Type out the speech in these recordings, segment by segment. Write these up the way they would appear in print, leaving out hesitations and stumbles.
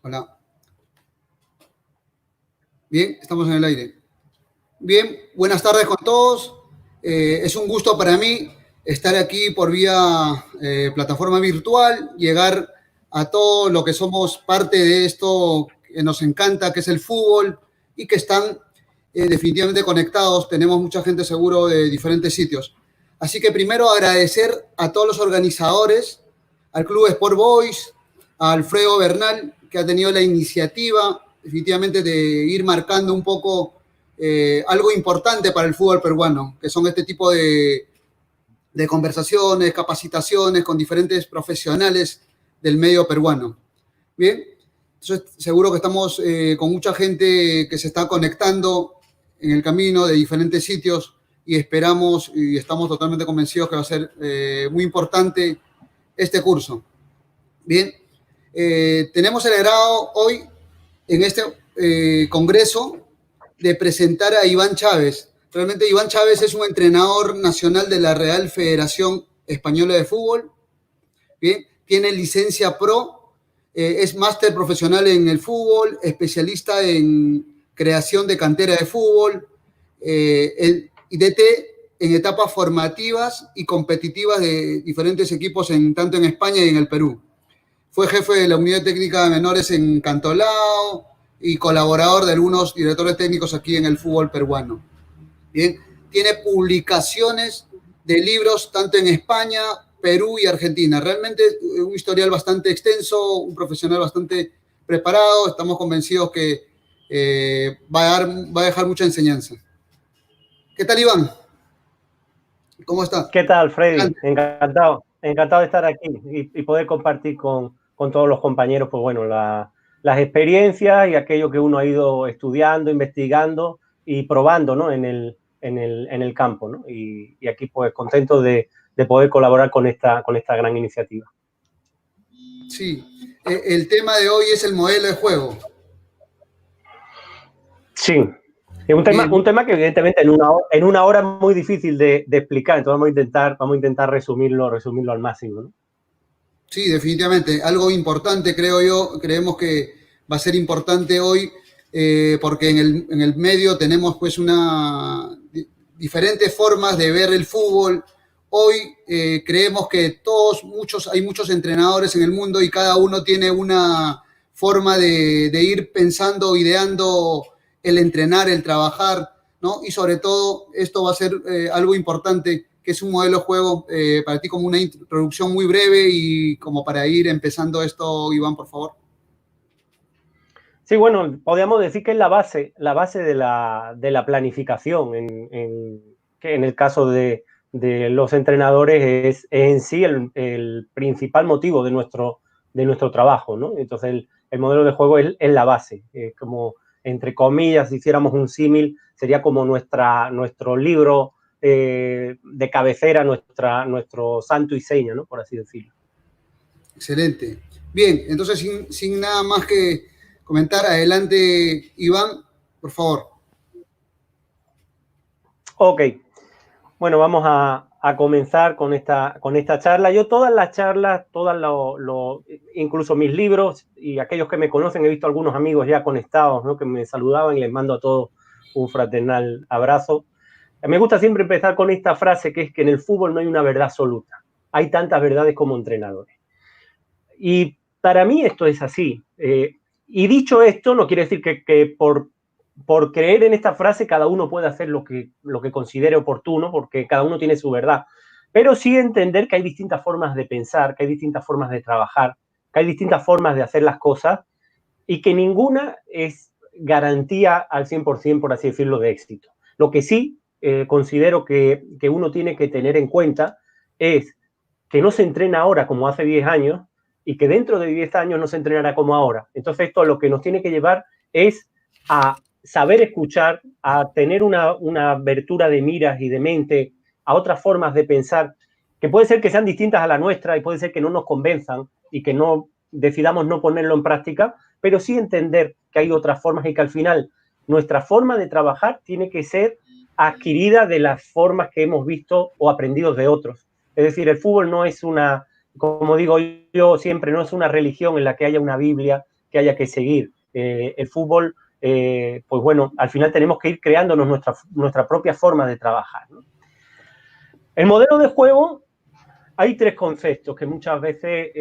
Hola. Bien, estamos en el aire. Bien, buenas tardes con todos. Es un gusto para mí estar aquí por vía plataforma virtual, llegar a todo lo que somos parte de esto que nos encanta, que es el fútbol, y que están definitivamente conectados. Tenemos mucha gente seguro de diferentes sitios. Así que primero agradecer a todos los organizadores, al Club Sport Boys, a Alfredo Bernal, que ha tenido la iniciativa definitivamente de ir marcando un poco algo importante para el fútbol peruano, que son este tipo de conversaciones, capacitaciones con diferentes profesionales del medio peruano. Bien, entonces seguro que estamos con mucha gente que se está conectando en el camino de diferentes sitios y esperamos y estamos totalmente convencidos que va a ser muy importante este curso. Bien, tenemos el agrado hoy en este congreso de presentar a Iván Chávez. Realmente Iván Chávez es un entrenador nacional de la Real Federación Española de Fútbol. Bien, tiene licencia pro, es máster profesional en el fútbol, especialista en creación de cantera de fútbol, y DT en etapas formativas y competitivas de diferentes equipos tanto en España y en el Perú. Fue jefe de la unidad técnica de menores en Cantolao y colaborador de algunos directores técnicos aquí en el fútbol peruano. Bien, tiene publicaciones de libros tanto en España, Perú y Argentina. Realmente un historial bastante extenso, un profesional bastante preparado. Estamos convencidos que va a dejar mucha enseñanza. ¿Qué tal, Iván? ¿Cómo está? ¿Qué tal, Freddy? Encantado de estar aquí y poder compartir con todos los compañeros, pues bueno, las experiencias y aquello que uno ha ido estudiando, investigando y probando, ¿no? en el campo, ¿no? Y aquí, pues, contento de poder colaborar con esta gran iniciativa. Sí, el tema de hoy es el modelo de juego. Sí, es un tema que evidentemente en una hora es muy difícil de explicar, entonces vamos a intentar resumirlo al máximo, ¿no? Sí, definitivamente. Algo importante, creo yo, creemos que va a ser importante hoy, porque en el medio tenemos pues diferentes formas de ver el fútbol. Hoy creemos que hay muchos entrenadores en el mundo y cada uno tiene una forma de ir pensando, ideando el entrenar, el trabajar, ¿no? Y sobre todo, esto va a ser algo importante, que es un modelo de juego para ti, como una introducción muy breve y como para ir empezando esto, Iván, por favor. Sí, bueno, podríamos decir que es la base de la planificación que en el caso de los entrenadores es en sí el principal motivo de nuestro trabajo, ¿no? Entonces el modelo de juego es la base, como entre comillas, si hiciéramos un símil, sería como nuestro libro de cabecera, nuestro santo y seña, ¿no? Por así decirlo. Excelente. Bien, entonces sin nada más que comentar, adelante, Iván, por favor. Ok, bueno, vamos a comenzar con esta charla. Yo todas las charlas, incluso mis libros y aquellos que me conocen, he visto algunos amigos ya conectados, ¿no? Que me saludaban y les mando a todos un fraternal abrazo. Me gusta siempre empezar con esta frase, que es que en el fútbol no hay una verdad absoluta. Hay tantas verdades como entrenadores. Y para mí esto es así. Y dicho esto, no quiere decir que por creer en esta frase cada uno puede hacer lo que considere oportuno, porque cada uno tiene su verdad. Pero sí entender que hay distintas formas de pensar, que hay distintas formas de trabajar, que hay distintas formas de hacer las cosas y que ninguna es garantía al 100%, por así decirlo, de éxito. Lo que sí considero que uno tiene que tener en cuenta es que no se entrena ahora como hace 10 años y que dentro de 10 años no se entrenará como ahora. Entonces esto lo que nos tiene que llevar es a saber escuchar, a tener una abertura de miras y de mente a otras formas de pensar que puede ser que sean distintas a la nuestra y puede ser que no nos convenzan y que no decidamos no ponerlo en práctica, pero sí entender que hay otras formas y que al final nuestra forma de trabajar tiene que ser adquirida de las formas que hemos visto o aprendido de otros. Es decir, el fútbol no es como digo yo siempre, no es una religión en la que haya una Biblia que haya que seguir. El fútbol, pues bueno, al final tenemos que ir creándonos nuestra propia forma de trabajar, ¿no? El modelo de juego, hay 3 conceptos que muchas veces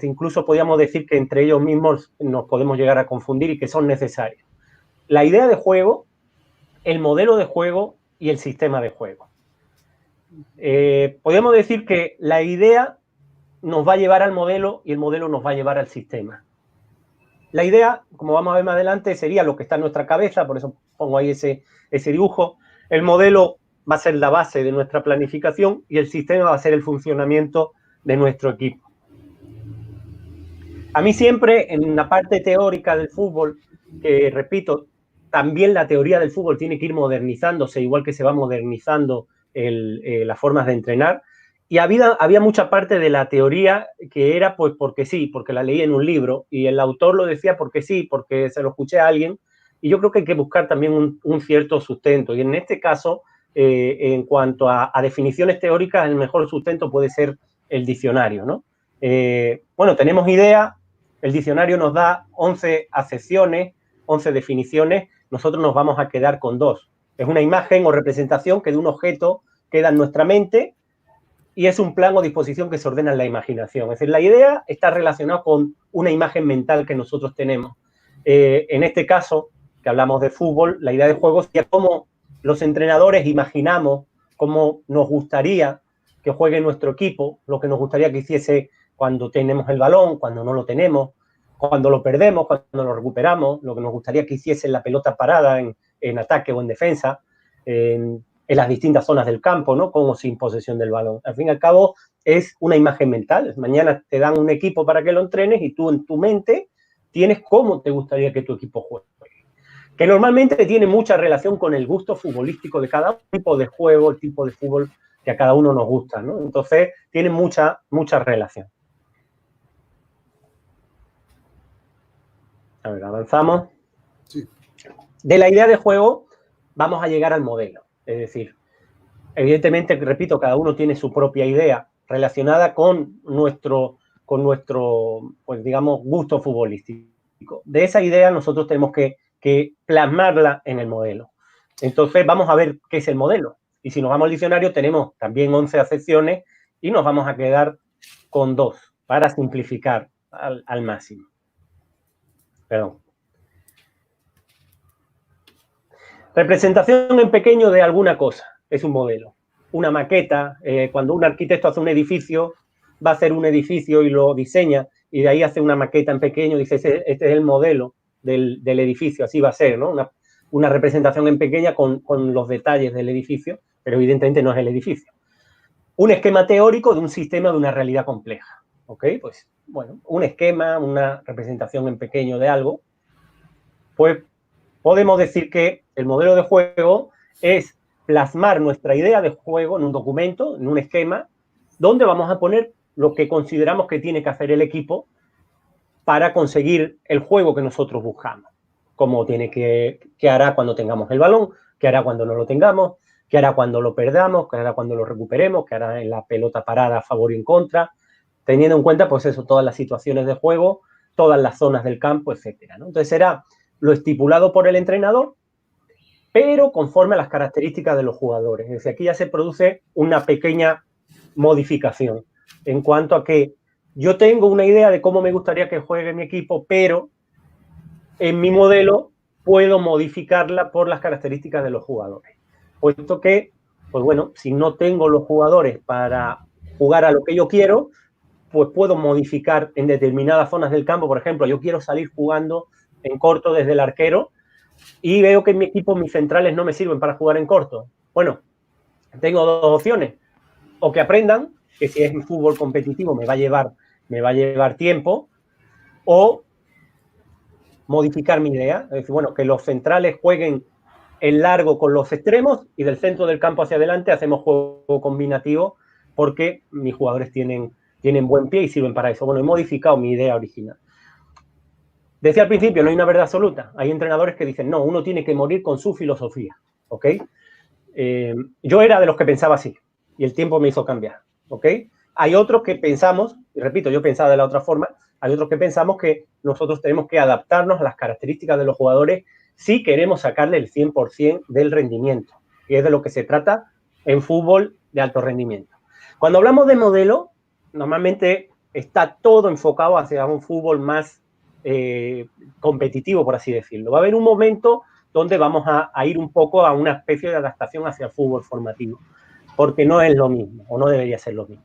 incluso podríamos decir que entre ellos mismos nos podemos llegar a confundir y que son necesarios. La idea de juego, el modelo de juego y el sistema de juego. Podríamos decir que la idea nos va a llevar al modelo y el modelo nos va a llevar al sistema. La idea, como vamos a ver más adelante, sería lo que está en nuestra cabeza, por eso pongo ahí ese dibujo. El modelo va a ser la base de nuestra planificación y el sistema va a ser el funcionamiento de nuestro equipo. A mí siempre, en la parte teórica del fútbol, que repito, también la teoría del fútbol tiene que ir modernizándose, igual que se va modernizando las formas de entrenar, y había mucha parte de la teoría que era pues porque sí, porque la leí en un libro, y el autor lo decía porque sí, porque se lo escuché a alguien, y yo creo que hay que buscar también un cierto sustento, y en este caso, en cuanto a definiciones teóricas, el mejor sustento puede ser el diccionario, ¿no? Bueno, tenemos idea, el diccionario nos da 11 acepciones, 11 definiciones, nosotros nos vamos a quedar con 2. Es una imagen o representación que de un objeto queda en nuestra mente y es un plan o disposición que se ordena en la imaginación. Es decir, la idea está relacionada con una imagen mental que nosotros tenemos. En este caso, que hablamos de fútbol, la idea de juego sería cómo los entrenadores imaginamos, cómo nos gustaría que juegue nuestro equipo, lo que nos gustaría que hiciese cuando tenemos el balón, cuando no lo tenemos, cuando lo perdemos, cuando lo recuperamos, lo que nos gustaría que hiciese la pelota parada en ataque o en defensa, en las distintas zonas del campo, ¿no? Con o sin posesión del balón. Al fin y al cabo, es una imagen mental. Mañana te dan un equipo para que lo entrenes y tú en tu mente tienes cómo te gustaría que tu equipo juegue. Que normalmente tiene mucha relación con el gusto futbolístico de cada tipo de juego, el tipo de fútbol que a cada uno nos gusta, ¿no? Entonces, tiene mucha relación. A ver, avanzamos. Sí. De la idea de juego vamos a llegar al modelo. Es decir, evidentemente, repito, cada uno tiene su propia idea relacionada con nuestro pues digamos, gusto futbolístico. De esa idea nosotros tenemos que plasmarla en el modelo. Entonces, vamos a ver qué es el modelo. Y si nos vamos al diccionario, tenemos también 11 acepciones y nos vamos a quedar con 2 para simplificar al máximo. Perdón. Representación en pequeño de alguna cosa es un modelo. Una maqueta, cuando un arquitecto hace un edificio, va a hacer un edificio y lo diseña y de ahí hace una maqueta en pequeño y dice, este es el modelo del edificio, así va a ser, ¿no? Una representación en pequeña con los detalles del edificio, pero evidentemente no es el edificio. Un esquema teórico de un sistema de una realidad compleja, ¿ok? Pues, bueno, un esquema, una representación en pequeño de algo, pues podemos decir que el modelo de juego es plasmar nuestra idea de juego en un documento, en un esquema, donde vamos a poner lo que consideramos que tiene que hacer el equipo para conseguir el juego que nosotros buscamos. Cómo tiene qué hará cuando tengamos el balón, qué hará cuando no lo tengamos, qué hará cuando lo perdamos, qué hará cuando lo recuperemos, qué hará en la pelota parada a favor y en contra, teniendo en cuenta, pues eso, todas las situaciones de juego, todas las zonas del campo, etcétera, ¿no? Entonces será lo estipulado por el entrenador, pero conforme a las características de los jugadores. Es decir, aquí ya se produce una pequeña modificación en cuanto a que yo tengo una idea de cómo me gustaría que juegue mi equipo, pero en mi modelo puedo modificarla por las características de los jugadores. Puesto que, pues bueno, si no tengo los jugadores para jugar a lo que yo quiero, pues puedo modificar en determinadas zonas del campo. Por ejemplo, yo quiero salir jugando en corto desde el arquero y veo que en mi equipo mis centrales no me sirven para jugar en corto. Bueno, tengo 2 opciones. O que aprendan, que si es fútbol competitivo me va a llevar tiempo, o modificar mi idea. Es decir, bueno, que los centrales jueguen en largo con los extremos y del centro del campo hacia adelante hacemos juego combinativo porque mis jugadores tienen buen pie y sirven para eso. Bueno, he modificado mi idea original. Decía al principio, no hay una verdad absoluta. Hay entrenadores que dicen, no, uno tiene que morir con su filosofía, ¿ok? Yo era de los que pensaba así y el tiempo me hizo cambiar, ¿ok? Hay otros que pensamos, y repito, yo pensaba de la otra forma, Hay otros que pensamos que nosotros tenemos que adaptarnos a las características de los jugadores si queremos sacarle el 100% del rendimiento, que es de lo que se trata en fútbol de alto rendimiento. Cuando hablamos de modelo, normalmente está todo enfocado hacia un fútbol más competitivo, por así decirlo. Va a haber un momento donde vamos a ir un poco a una especie de adaptación hacia el fútbol formativo, porque no es lo mismo, o no debería ser lo mismo.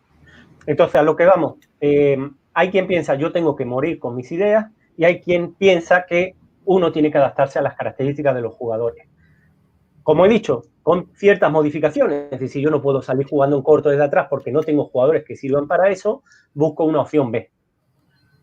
Entonces, a lo que vamos, hay quien piensa yo tengo que morir con mis ideas y hay quien piensa que uno tiene que adaptarse a las características de los jugadores. Como he dicho, con ciertas modificaciones, es decir, si yo no puedo salir jugando en corto desde atrás porque no tengo jugadores que sirvan para eso, busco una opción B.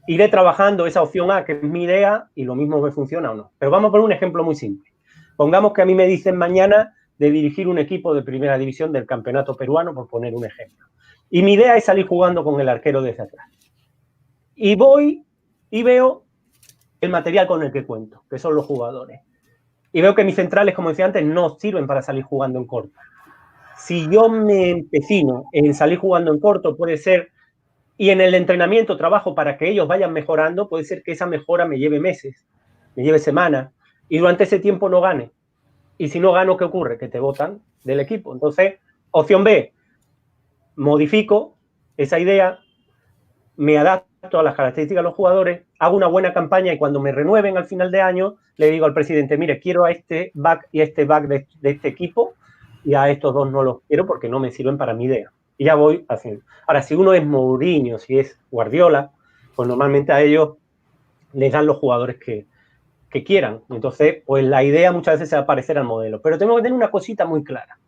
Iré trabajando esa opción A, que es mi idea, y lo mismo me funciona o no. Pero vamos a poner un ejemplo muy simple. Pongamos que a mí me dicen mañana de dirigir un equipo de primera división del campeonato peruano, por poner un ejemplo. Y mi idea es salir jugando con el arquero desde atrás. Y voy y veo el material con el que cuento, que son los jugadores. Y veo que mis centrales, como decía antes, no sirven para salir jugando en corto. Si yo me empecino en salir jugando en corto, puede ser, y en el entrenamiento trabajo para que ellos vayan mejorando, puede ser que esa mejora me lleve meses, me lleve semanas, y durante ese tiempo no gane. Y si no gano, ¿qué ocurre? Que te botan del equipo. Entonces, opción B, modifico esa idea, me adapto a las características de los jugadores, hago una buena campaña y cuando me renueven al final de año, le digo al presidente, mire, quiero a este back y a este back de este equipo y a estos dos no los quiero porque no me sirven para mi idea. Y ya voy haciendo. Ahora, si uno es Mourinho, si es Guardiola, pues normalmente a ellos les dan los jugadores que quieran. Entonces, pues la idea muchas veces se va a parecer al modelo. Pero tenemos que tener una cosita muy clara.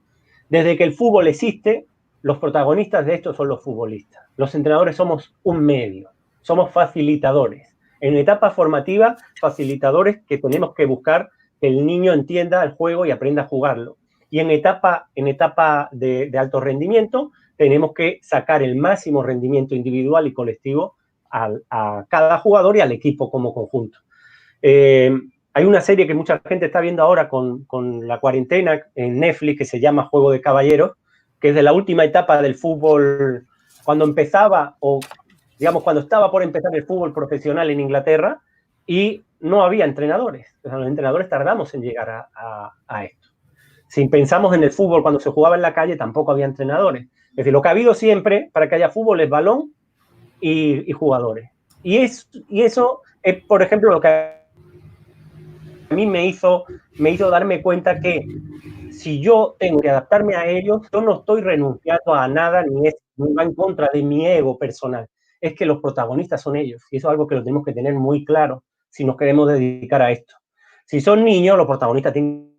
Desde que el fútbol existe, los protagonistas de esto son los futbolistas. Los entrenadores somos un medio, somos facilitadores. En etapa formativa, facilitadores que tenemos que buscar que el niño entienda el juego y aprenda a jugarlo. Y en etapa de alto rendimiento, tenemos que sacar el máximo rendimiento individual y colectivo a cada jugador y al equipo como conjunto. Hay una serie que mucha gente está viendo ahora con la cuarentena en Netflix que se llama Juego de Caballeros, que es de la última etapa del fútbol, cuando empezaba, o digamos, cuando estaba por empezar el fútbol profesional en Inglaterra y no había entrenadores. O sea, los entrenadores tardamos en llegar a esto. Si pensamos en el fútbol cuando se jugaba en la calle, tampoco había entrenadores. Es decir, lo que ha habido siempre para que haya fútbol es balón y jugadores. Y eso es, por ejemplo, lo que a mí me hizo darme cuenta que si yo tengo que adaptarme a ellos, yo no estoy renunciando a nada ni va en contra de mi ego personal. Es que los protagonistas son ellos y eso es algo que lo tenemos que tener muy claro si nos queremos dedicar a esto. Si son niños, los protagonistas tienen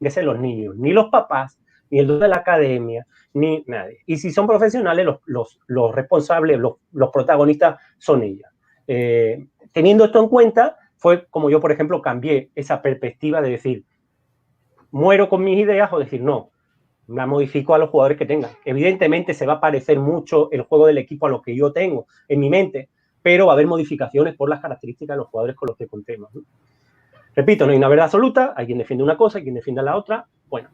que ser los niños, ni los papás, ni el dueño de la academia, ni nadie. Y si son profesionales, los responsables, los protagonistas son ellos. Teniendo esto en cuenta, fue como yo, por ejemplo, cambié esa perspectiva de decir, muero con mis ideas o decir, no, la modifico a los jugadores que tengan. Evidentemente se va a parecer mucho el juego del equipo a lo que yo tengo en mi mente, pero va a haber modificaciones por las características de los jugadores con los que contemos. Repito, no hay una verdad absoluta, hay quien defiende una cosa, hay quien defiende la otra. Bueno,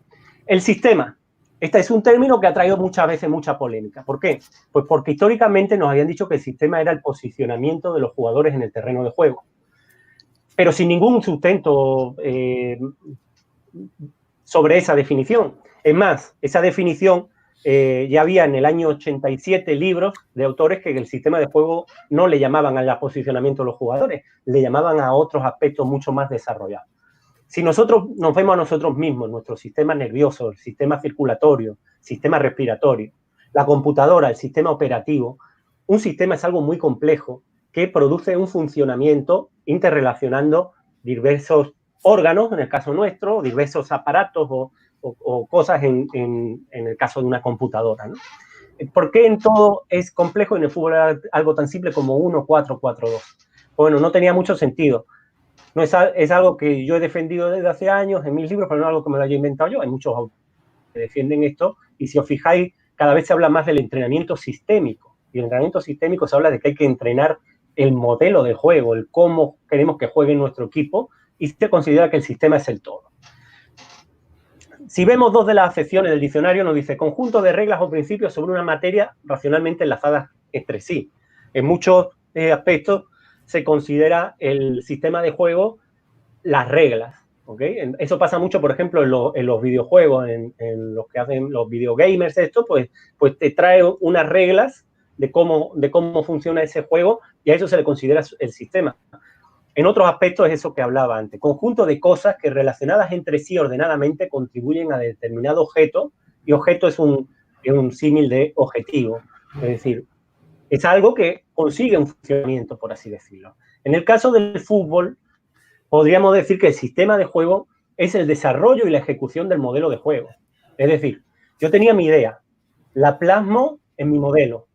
el sistema. Este es un término que ha traído muchas veces mucha polémica. ¿Por qué? Pues porque históricamente nos habían dicho que el sistema era el posicionamiento de los jugadores en el terreno de juego, pero sin ningún sustento sobre esa definición. Es más, esa definición ya había en el año 87 libros de autores que el sistema de juego no le llamaban al posicionamiento de los jugadores, le llamaban a otros aspectos mucho más desarrollados. Si nosotros nos vemos a nosotros mismos, nuestro sistema nervioso, el sistema circulatorio, sistema respiratorio, la computadora, el sistema operativo, un sistema es algo muy complejo que produce un funcionamiento interrelacionando diversos órganos, en el caso nuestro, diversos aparatos o cosas en el caso de una computadora, ¿no? ¿Por qué en todo es complejo y en el fútbol era algo tan simple como 1-4-4-2? Bueno, no tenía mucho sentido. No es algo que yo he defendido desde hace años en mis libros, pero no es algo que me lo haya inventado yo. Hay muchos autores que defienden esto y si os fijáis, cada vez se habla más del entrenamiento sistémico. Y el entrenamiento sistémico se habla de que hay que entrenar el modelo de juego, el cómo queremos que juegue nuestro equipo y se considera que el sistema es el todo. Si vemos dos de las acepciones del diccionario, nos dice conjunto de reglas o principios sobre una materia racionalmente enlazadas entre sí. En muchos aspectos se considera el sistema de juego las reglas. ¿Okay? Eso pasa mucho, por ejemplo, en los videojuegos, en los que hacen los videogamers, esto, pues te trae unas reglas de cómo funciona ese juego y a eso se le considera el sistema. En otros aspectos es eso que hablaba antes, conjunto de cosas que relacionadas entre sí ordenadamente contribuyen a determinado objeto, y objeto es un símil de objetivo, es decir, es algo que consigue un funcionamiento, por así decirlo. En el caso del fútbol, podríamos decir que el sistema de juego es el desarrollo y la ejecución del modelo de juego. Es decir, yo tenía mi idea, la plasmo en mi modelo,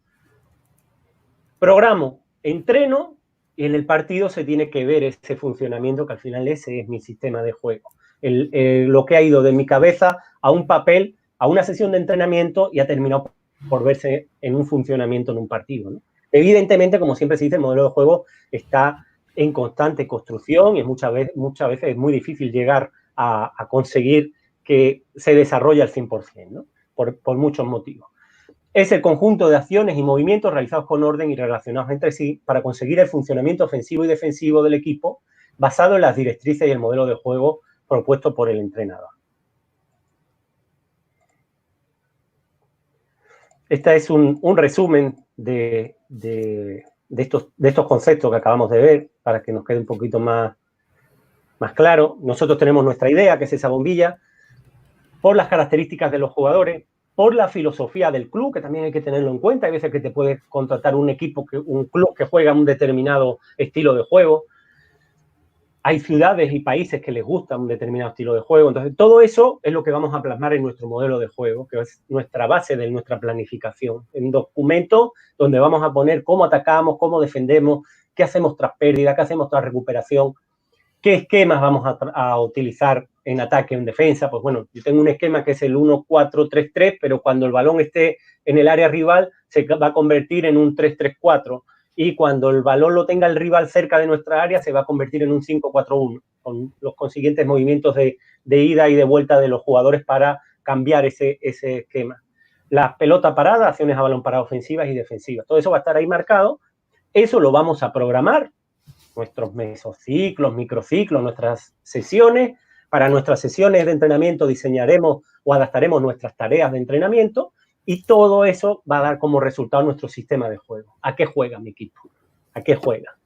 programo, entreno y en el partido se tiene que ver ese funcionamiento, que al final ese es mi sistema de juego. Lo que ha ido de mi cabeza a un papel, a una sesión de entrenamiento y ha terminado por verse en un funcionamiento en un partido, ¿no? Evidentemente, como siempre se dice, el modelo de juego está en constante construcción y muchas veces es muy difícil llegar a conseguir que se desarrolle al 100%, ¿no? Por muchos motivos. Es el conjunto de acciones y movimientos realizados con orden y relacionados entre sí para conseguir el funcionamiento ofensivo y defensivo del equipo basado en las directrices y el modelo de juego propuesto por el entrenador. Este es un resumen de estos conceptos que acabamos de ver para que nos quede un poquito más claro. Nosotros tenemos nuestra idea, que es esa bombilla, por las características de los jugadores, por la filosofía del club, que también hay que tenerlo en cuenta. Hay veces que te puedes contratar un club que juega un determinado estilo de juego. Hay ciudades y países que les gusta un determinado estilo de juego. Entonces, todo eso es lo que vamos a plasmar en nuestro modelo de juego, que es nuestra base de nuestra planificación. En documentos donde vamos a poner cómo atacamos, cómo defendemos, qué hacemos tras pérdida, qué hacemos tras recuperación, qué esquemas vamos a utilizar en ataque o en defensa. Pues bueno, yo tengo un esquema que es el 1-4-3-3, pero cuando el balón esté en el área rival se va a convertir en un 3-3-4 y cuando el balón lo tenga el rival cerca de nuestra área se va a convertir en un 5-4-1 con los consiguientes movimientos de ida y de vuelta de los jugadores para cambiar ese esquema. Las pelotas paradas, acciones a balón parado ofensivas y defensivas. Todo eso va a estar ahí marcado. Eso lo vamos a programar, nuestros mesociclos, microciclos, nuestras sesiones. Para nuestras sesiones de entrenamiento diseñaremos o adaptaremos nuestras tareas de entrenamiento y todo eso va a dar como resultado nuestro sistema de juego. ¿A qué juega mi equipo? ¿A qué juega?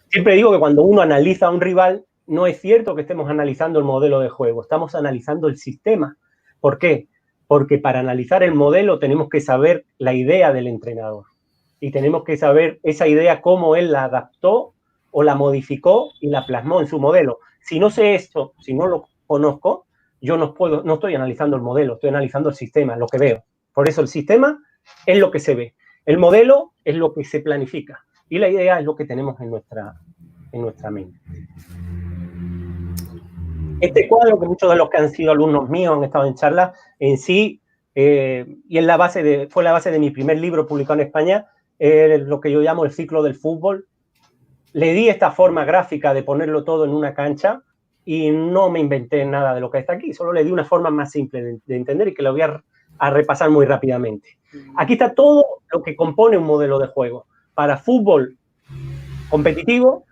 Siempre digo que cuando uno analiza a un rival, no es cierto que estemos analizando el modelo de juego, estamos analizando el sistema. ¿Por qué? Porque para analizar el modelo tenemos que saber la idea del entrenador y tenemos que saber esa idea, cómo él la adaptó o la modificó y la plasmó en su modelo. Si no sé esto, si no lo conozco, yo no estoy analizando el modelo, estoy analizando el sistema, lo que veo. Por eso el sistema es lo que se ve, el modelo es lo que se planifica y la idea es lo que tenemos en nuestra mente. Este cuadro, que muchos de los que han sido alumnos míos han estado en charlas, en sí, y fue la base de mi primer libro publicado en España, lo que yo llamo el ciclo del fútbol. Le di esta forma gráfica de ponerlo todo en una cancha y no me inventé nada de lo que está aquí, solo le di una forma más simple de entender y que lo voy a repasar muy rápidamente. Aquí está todo lo que compone un modelo de juego para fútbol competitivo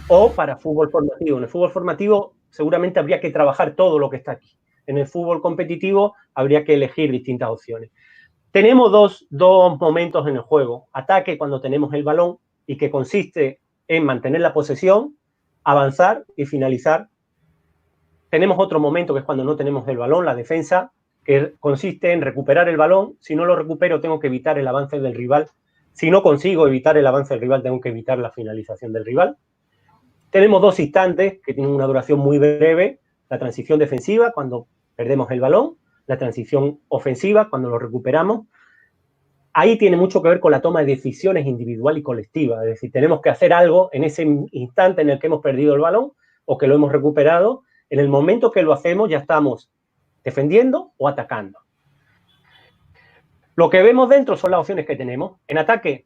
o para fútbol formativo. En el fútbol formativo seguramente habría que trabajar todo lo que está aquí. En el fútbol competitivo habría que elegir distintas opciones. Tenemos dos momentos en el juego. Ataque cuando tenemos el balón y que consiste en mantener la posesión, avanzar y finalizar. Tenemos otro momento que es cuando no tenemos el balón, la defensa, que consiste en recuperar el balón. Si no lo recupero, tengo que evitar el avance del rival. Si no consigo evitar el avance del rival, tengo que evitar la finalización del rival. Tenemos dos instantes que tienen una duración muy breve. La transición defensiva, cuando perdemos el balón. La transición ofensiva, cuando lo recuperamos. Ahí tiene mucho que ver con la toma de decisiones individual y colectiva. Es decir, tenemos que hacer algo en ese instante en el que hemos perdido el balón o que lo hemos recuperado. En el momento que lo hacemos ya estamos defendiendo o atacando. Lo que vemos dentro son las opciones que tenemos. En ataque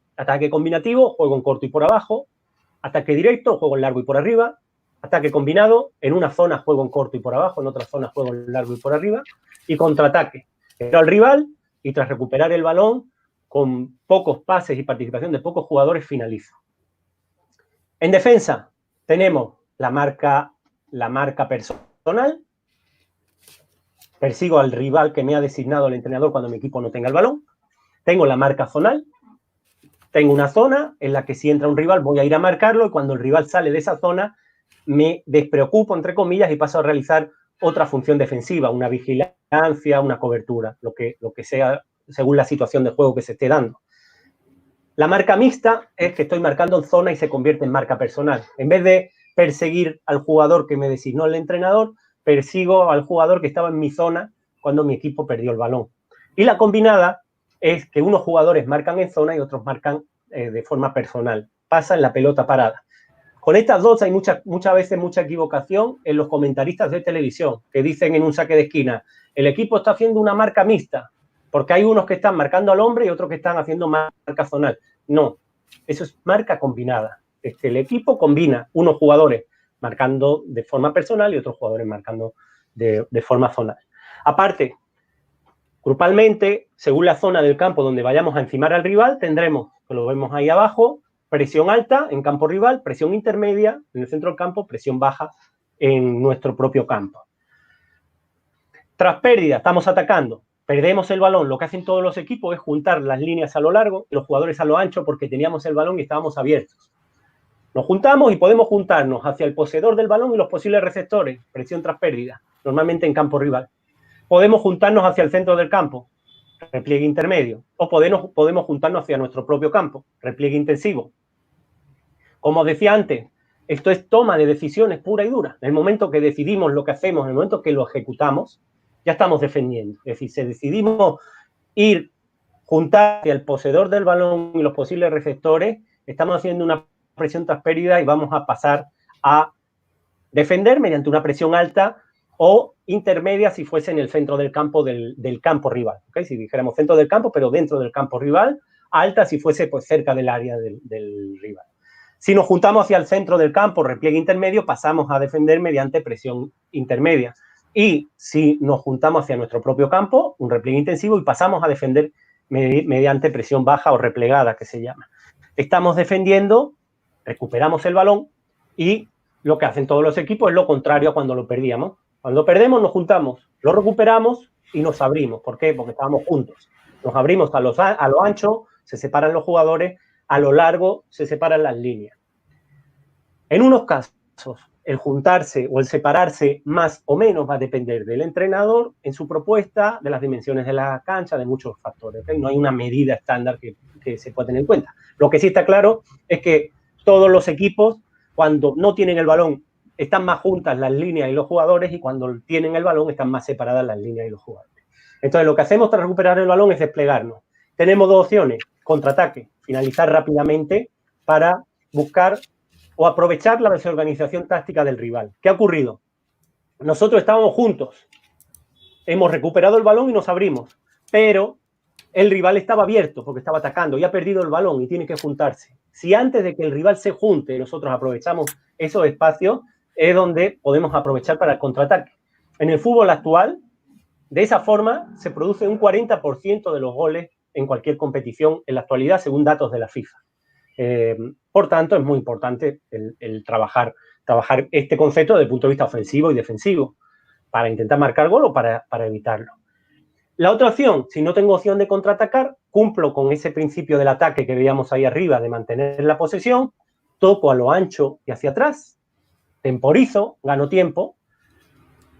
combinativo, juego en corto y por abajo. Ataque directo, juego en largo y por arriba. Ataque combinado, en una zona juego en corto y por abajo, en otra zona juego en largo y por arriba. Y contraataque. Pero al rival y tras recuperar el balón, con pocos pases y participación de pocos jugadores, finalizo. En defensa tenemos la marca personal. Persigo al rival que me ha designado el entrenador cuando mi equipo no tenga el balón. Tengo la marca zonal. Tengo una zona en la que si entra un rival voy a ir a marcarlo y cuando el rival sale de esa zona me despreocupo, entre comillas, y paso a realizar otra función defensiva, una vigilancia, una cobertura, lo que sea según la situación de juego que se esté dando. La marca mixta es que estoy marcando en zona y se convierte en marca personal. En vez de perseguir al jugador que me designó el entrenador, persigo al jugador que estaba en mi zona cuando mi equipo perdió el balón. Y la combinada es que unos jugadores marcan en zona y otros marcan de forma personal. Pasa en la pelota parada. Con estas dos hay muchas veces mucha equivocación en los comentaristas de televisión que dicen en un saque de esquina, el equipo está haciendo una marca mixta, porque hay unos que están marcando al hombre y otros que están haciendo marca zonal. No, eso es marca combinada. El equipo combina unos jugadores marcando de forma personal y otros jugadores marcando de forma zonal. Aparte, grupalmente, según la zona del campo donde vayamos a encimar al rival, tendremos, que lo vemos ahí abajo, presión alta en campo rival, presión intermedia en el centro del campo, presión baja en nuestro propio campo. Tras pérdida, estamos atacando, perdemos el balón, lo que hacen todos los equipos es juntar las líneas a lo largo y los jugadores a lo ancho porque teníamos el balón y estábamos abiertos. Nos juntamos y podemos juntarnos hacia el poseedor del balón y los posibles receptores, presión tras pérdida, normalmente en campo rival. Podemos juntarnos hacia el centro del campo, repliegue intermedio, o podemos juntarnos hacia nuestro propio campo, repliegue intensivo. Como os decía antes, esto es toma de decisiones pura y dura. En el momento que decidimos lo que hacemos, en el momento que lo ejecutamos, ya estamos defendiendo. Es decir, si decidimos ir juntar hacia el poseedor del balón y los posibles receptores, estamos haciendo una presión tras pérdida y vamos a pasar a defender mediante una presión alta o intermedia si fuese en el centro del campo del campo rival. ¿Okay? Si dijéramos centro del campo, pero dentro del campo rival, alta si fuese pues, cerca del área del rival. Si nos juntamos hacia el centro del campo, repliegue intermedio, pasamos a defender mediante presión intermedia. Y si nos juntamos hacia nuestro propio campo, un repliegue intensivo y pasamos a defender mediante presión baja o replegada, que se llama. Estamos defendiendo, recuperamos el balón y lo que hacen todos los equipos es lo contrario a cuando lo perdíamos. Cuando perdemos nos juntamos, lo recuperamos y nos abrimos. ¿Por qué? Porque estábamos juntos. Nos abrimos a lo ancho, se separan los jugadores, a lo largo se separan las líneas. En unos casos, el juntarse o el separarse más o menos va a depender del entrenador en su propuesta, de las dimensiones de la cancha, de muchos factores. ¿Okay? No hay una medida estándar que se pueda tener en cuenta. Lo que sí está claro es que todos los equipos, cuando no tienen el balón, están más juntas las líneas y los jugadores y cuando tienen el balón están más separadas las líneas y los jugadores. Entonces, lo que hacemos tras recuperar el balón es desplegarnos. Tenemos dos opciones, contraataque, finalizar rápidamente para buscar o aprovechar la desorganización táctica del rival. ¿Qué ha ocurrido? Nosotros estábamos juntos, hemos recuperado el balón y nos abrimos, pero el rival estaba abierto porque estaba atacando y ha perdido el balón y tiene que juntarse. Si antes de que el rival se junte nosotros aprovechamos esos espacios, es donde podemos aprovechar para el contraataque. En el fútbol actual, de esa forma, se produce un 40% de los goles en cualquier competición en la actualidad, según datos de la FIFA. Por tanto, es muy importante el trabajar este concepto desde el punto de vista ofensivo y defensivo para intentar marcar gol o para evitarlo. La otra opción, si no tengo opción de contraatacar, cumplo con ese principio del ataque que veíamos ahí arriba de mantener la posesión, toco a lo ancho y hacia atrás, temporizo, gano tiempo.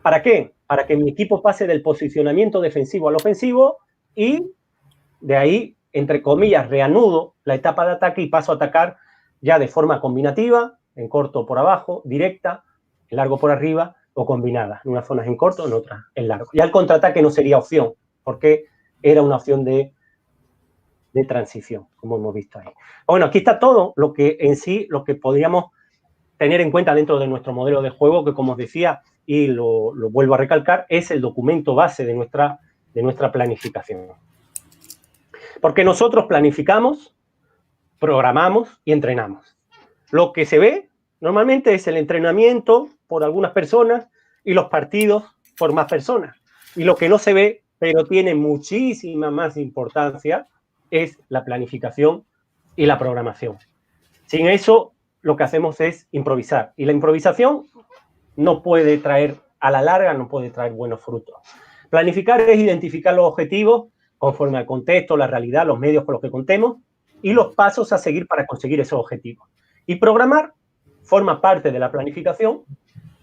¿Para qué? Para que mi equipo pase del posicionamiento defensivo al ofensivo y de ahí, entre comillas, reanudo la etapa de ataque y paso a atacar ya de forma combinativa, en corto por abajo, directa, en largo por arriba o combinada. En unas zonas en corto, en otras en largo. Ya el contraataque no sería opción, porque era una opción de transición, como hemos visto ahí. Bueno, aquí está todo lo que en sí, lo que podríamos tener en cuenta dentro de nuestro modelo de juego, que como os decía, y lo vuelvo a recalcar, es el documento base de nuestra planificación. Porque nosotros planificamos, programamos y entrenamos. Lo que se ve normalmente es el entrenamiento por algunas personas y los partidos por más personas. Y lo que no se ve, pero tiene muchísima más importancia, es la planificación y la programación. Sin eso, lo que hacemos es improvisar. Y la improvisación no puede traer, a la larga, no puede traer buenos frutos. Planificar es identificar los objetivos conforme al contexto, la realidad, los medios con los que contemos y los pasos a seguir para conseguir esos objetivos. Y programar forma parte de la planificación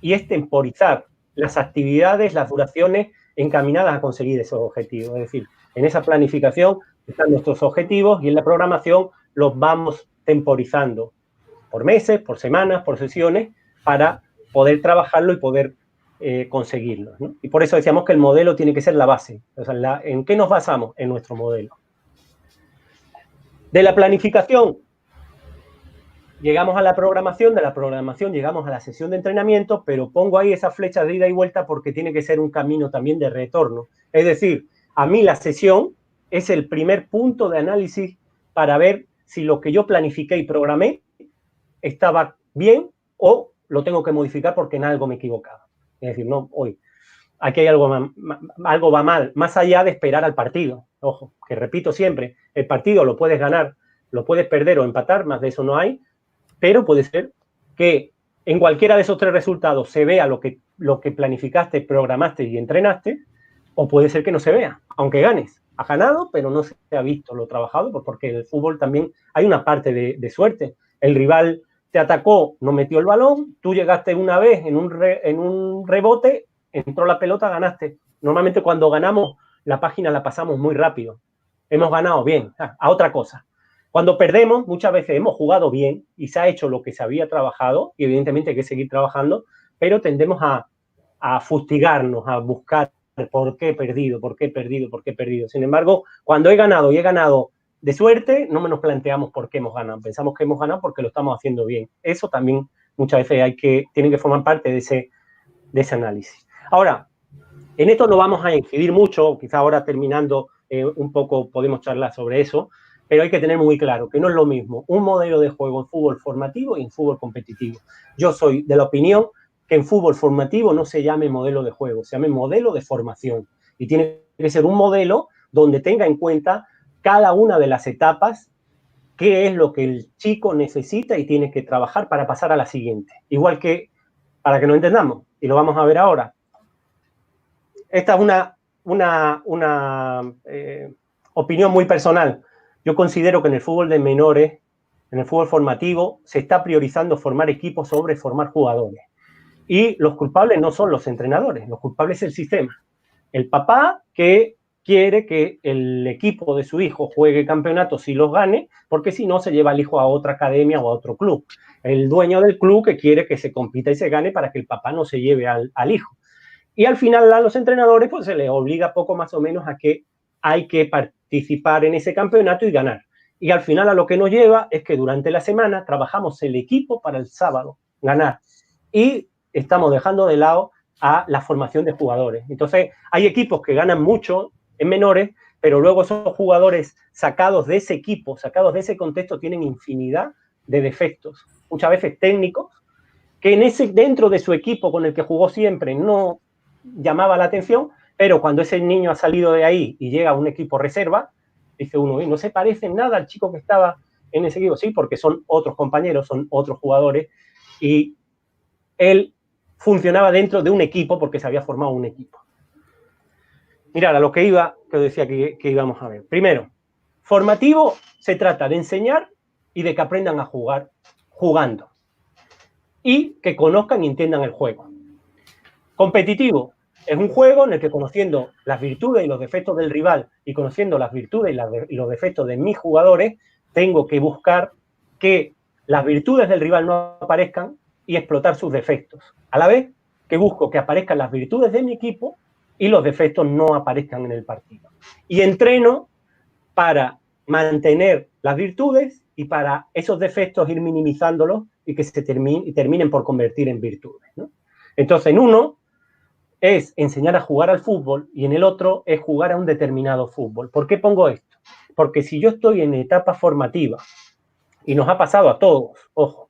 y es temporizar las actividades, las duraciones encaminadas a conseguir esos objetivos. Es decir, en esa planificación están nuestros objetivos y en la programación los vamos temporizando por meses, por semanas, por sesiones, para poder trabajarlo y poder conseguirlo, ¿no? Y por eso decíamos que el modelo tiene que ser la base. O sea, ¿en qué nos basamos? En nuestro modelo. De la planificación llegamos a la programación, de la programación llegamos a la sesión de entrenamiento, pero pongo ahí esa flecha de ida y vuelta porque tiene que ser un camino también de retorno. Es decir, a mí la sesión es el primer punto de análisis para ver si lo que yo planifiqué y programé estaba bien o lo tengo que modificar porque en algo me he equivocado. Es decir, no, hoy aquí hay algo va mal, más allá de esperar al partido. Ojo, que repito siempre, el partido lo puedes ganar, lo puedes perder o empatar, más de eso no hay, pero puede ser que en cualquiera de esos tres resultados se vea lo que planificaste, programaste y entrenaste, o puede ser que no se vea, aunque ganes. Has ganado, pero no se ha visto lo trabajado, porque en el fútbol también hay una parte de suerte. El rival te atacó, no metió el balón, tú llegaste una vez en un rebote, entró la pelota, ganaste. Normalmente cuando ganamos, la página la pasamos muy rápido. Hemos ganado bien, a otra cosa. Cuando perdemos, muchas veces hemos jugado bien y se ha hecho lo que se había trabajado, y evidentemente hay que seguir trabajando, pero tendemos a fustigarnos, a buscar por qué he perdido, por qué he perdido, por qué he perdido. Sin embargo, cuando he ganado y he ganado de suerte, no nos planteamos por qué hemos ganado. Pensamos que hemos ganado porque lo estamos haciendo bien. Eso también muchas veces tiene que formar parte de ese análisis. Ahora, en esto no vamos a incidir mucho, quizá ahora terminando un poco podemos charlar sobre eso, pero hay que tener muy claro que no es lo mismo un modelo de juego en fútbol formativo y en fútbol competitivo. Yo soy de la opinión que en fútbol formativo no se llame modelo de juego, se llame modelo de formación. Y tiene que ser un modelo donde tenga en cuenta cada una de las etapas, qué es lo que el chico necesita y tiene que trabajar para pasar a la siguiente. Igual que, para que nos entendamos, y lo vamos a ver ahora, esta es una opinión muy personal. Yo considero que en el fútbol de menores, en el fútbol formativo, se está priorizando formar equipos sobre formar jugadores. Y los culpables no son los entrenadores, los culpables es el sistema. El papá que quiere que el equipo de su hijo juegue campeonatos y los gane, porque si no se lleva al hijo a otra academia o a otro club. El dueño del club que quiere que se compita y se gane para que el papá no se lleve al hijo. Y al final a los entrenadores pues se les obliga poco más o menos a que hay que participar en ese campeonato y ganar. Y al final a lo que nos lleva es que durante la semana trabajamos el equipo para el sábado ganar. Y estamos dejando de lado a la formación de jugadores. Entonces hay equipos que ganan mucho en menores, pero luego esos jugadores sacados de ese equipo, sacados de ese contexto, tienen infinidad de defectos, muchas veces técnicos, que dentro de su equipo con el que jugó siempre no llamaba la atención, pero cuando ese niño ha salido de ahí y llega a un equipo reserva, dice uno, no se parece en nada al chico que estaba en ese equipo. Sí, porque son otros compañeros, son otros jugadores, y él funcionaba dentro de un equipo porque se había formado un equipo. Mirad, a lo que iba, que decía que íbamos a ver. Primero, formativo se trata de enseñar y de que aprendan a jugar jugando. Y que conozcan y entiendan el juego. Competitivo es un juego en el que, conociendo las virtudes y los defectos del rival y conociendo las virtudes y los defectos de mis jugadores, tengo que buscar que las virtudes del rival no aparezcan y explotar sus defectos. A la vez que busco que aparezcan las virtudes de mi equipo y los defectos no aparezcan en el partido. Y entreno para mantener las virtudes y para esos defectos ir minimizándolos y que se terminen por convertir en virtudes, ¿no? Entonces, en uno es enseñar a jugar al fútbol y en el otro es jugar a un determinado fútbol. ¿Por qué pongo esto? Porque si yo estoy en etapa formativa, y nos ha pasado a todos, ojo,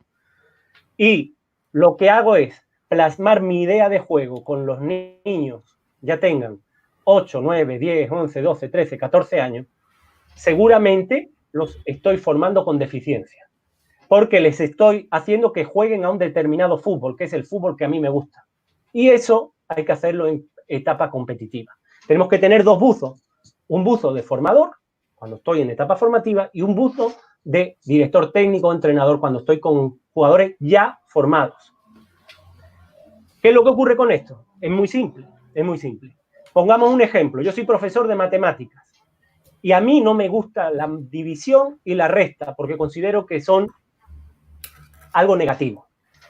y lo que hago es plasmar mi idea de juego con los niños, ya tengan 8, 9, 10, 11, 12, 13, 14 años, seguramente los estoy formando con deficiencia. porque les estoy haciendo que jueguen a un determinado fútbol, que es el fútbol que a mí me gusta. Y eso hay que hacerlo en etapa competitiva. Tenemos que tener dos buzos, un buzo de formador, cuando estoy en etapa formativa, y un buzo de director técnico, entrenador, cuando estoy con jugadores ya formados. ¿Qué es lo que ocurre con esto? Es muy simple, es muy simple. Pongamos un ejemplo, yo soy profesor de matemáticas y a mí no me gusta la división y la resta porque considero que son algo negativo.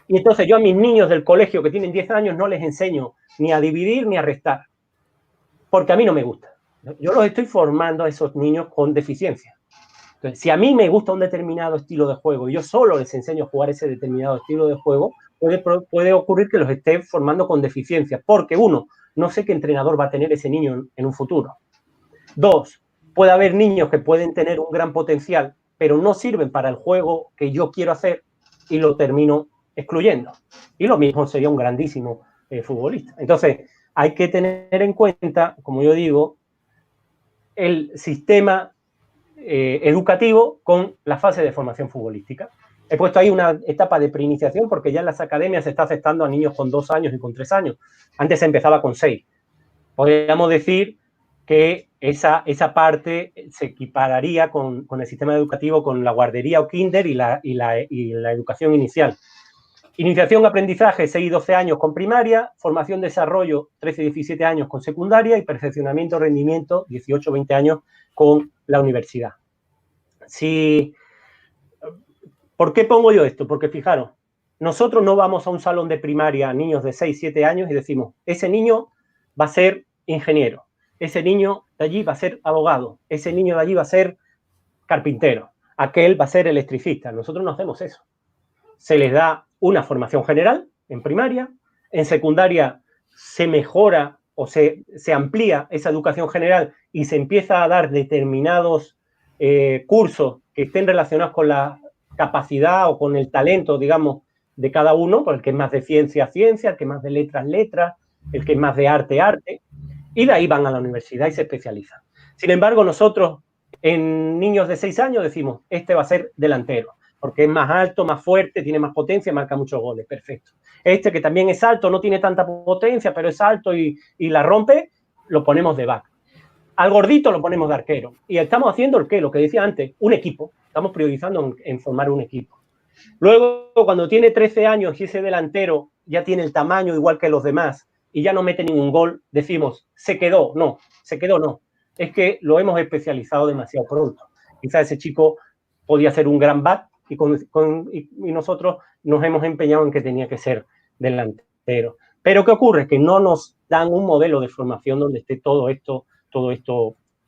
Y entonces yo a mis niños del colegio que tienen 10 años no les enseño ni a dividir ni a restar, porque a mí no me gusta. Yo los estoy formando a esos niños con deficiencia. Entonces, si a mí me gusta un determinado estilo de juego y yo solo les enseño a jugar ese determinado estilo de juego, puede ocurrir que los esté formando con deficiencia, porque uno, no sé qué entrenador va a tener ese niño en un futuro. Dos, puede haber niños que pueden tener un gran potencial, pero no sirven para el juego que yo quiero hacer y lo termino excluyendo. Y lo mismo sería un grandísimo futbolista. Entonces, hay que tener en cuenta, como yo digo, el sistema educativo con la fase de formación futbolística. He puesto ahí una etapa de preiniciación porque ya en las academias se está aceptando a niños con 2 años y con 3 años. Antes se empezaba con 6. Podríamos decir que esa parte se equipararía con el sistema educativo, con la guardería o kinder y la educación inicial. Iniciación, aprendizaje, 6 y 12 años con primaria, formación, desarrollo, 13 y 17 años con secundaria y perfeccionamiento, rendimiento, 18 20 años con la universidad. ¿Por qué pongo yo esto? Porque fijaros, nosotros no vamos a un salón de primaria a niños de 6, 7 años y decimos, ese niño va a ser ingeniero, ese niño de allí va a ser abogado, ese niño de allí va a ser carpintero, aquel va a ser electricista. Nosotros no hacemos eso. Se les da una formación general en primaria, en secundaria se mejora o se amplía esa educación general y se empieza a dar determinados cursos que estén relacionados con la capacidad o con el talento, digamos, de cada uno, el que es más de ciencia, ciencia, el que es más de letras, letras, el que es más de arte, arte, y de ahí van a la universidad y se especializan. Sin embargo, nosotros en niños de 6 años decimos, este va a ser delantero, porque es más alto, más fuerte, tiene más potencia, marca muchos goles, perfecto. Este que también es alto, no tiene tanta potencia, pero es alto y la rompe, lo ponemos de back. Al gordito lo ponemos de arquero. Y estamos haciendo el qué, lo que decía antes, un equipo. Estamos priorizando en formar un equipo. Luego, cuando tiene 13 años y ese delantero ya tiene el tamaño igual que los demás y ya no mete ningún gol, decimos, se quedó, no. Es que lo hemos especializado demasiado pronto. Quizás ese chico podía ser un gran back y nosotros nos hemos empeñado en que tenía que ser delantero. Pero ¿qué ocurre? Que no nos dan un modelo de formación donde esté todo esto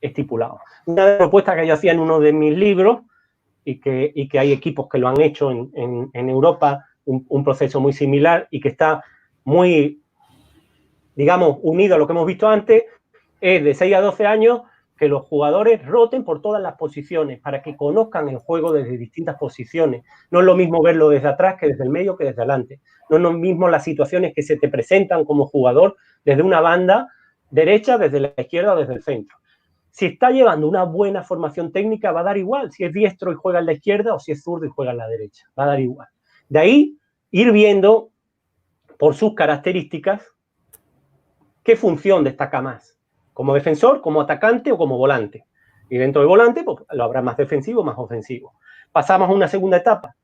estipulado. Una de las propuestas que yo hacía en uno de mis libros y que hay equipos que lo han hecho en Europa, un proceso muy similar y que está muy, digamos, unido a lo que hemos visto antes, es de 6 a 12 años que los jugadores roten por todas las posiciones para que conozcan el juego desde distintas posiciones. No es lo mismo verlo desde atrás que desde el medio que desde adelante. No es lo mismo las situaciones que se te presentan como jugador desde una banda derecha, desde la izquierda o desde el centro. Si está llevando una buena formación técnica, va a dar igual si es diestro y juega en la izquierda o si es zurdo y juega en la derecha. Va a dar igual. De ahí, ir viendo por sus características qué función destaca más. Como defensor, como atacante o como volante. Y dentro del volante, pues, lo habrá más defensivo o más ofensivo. Pasamos a una segunda etapa.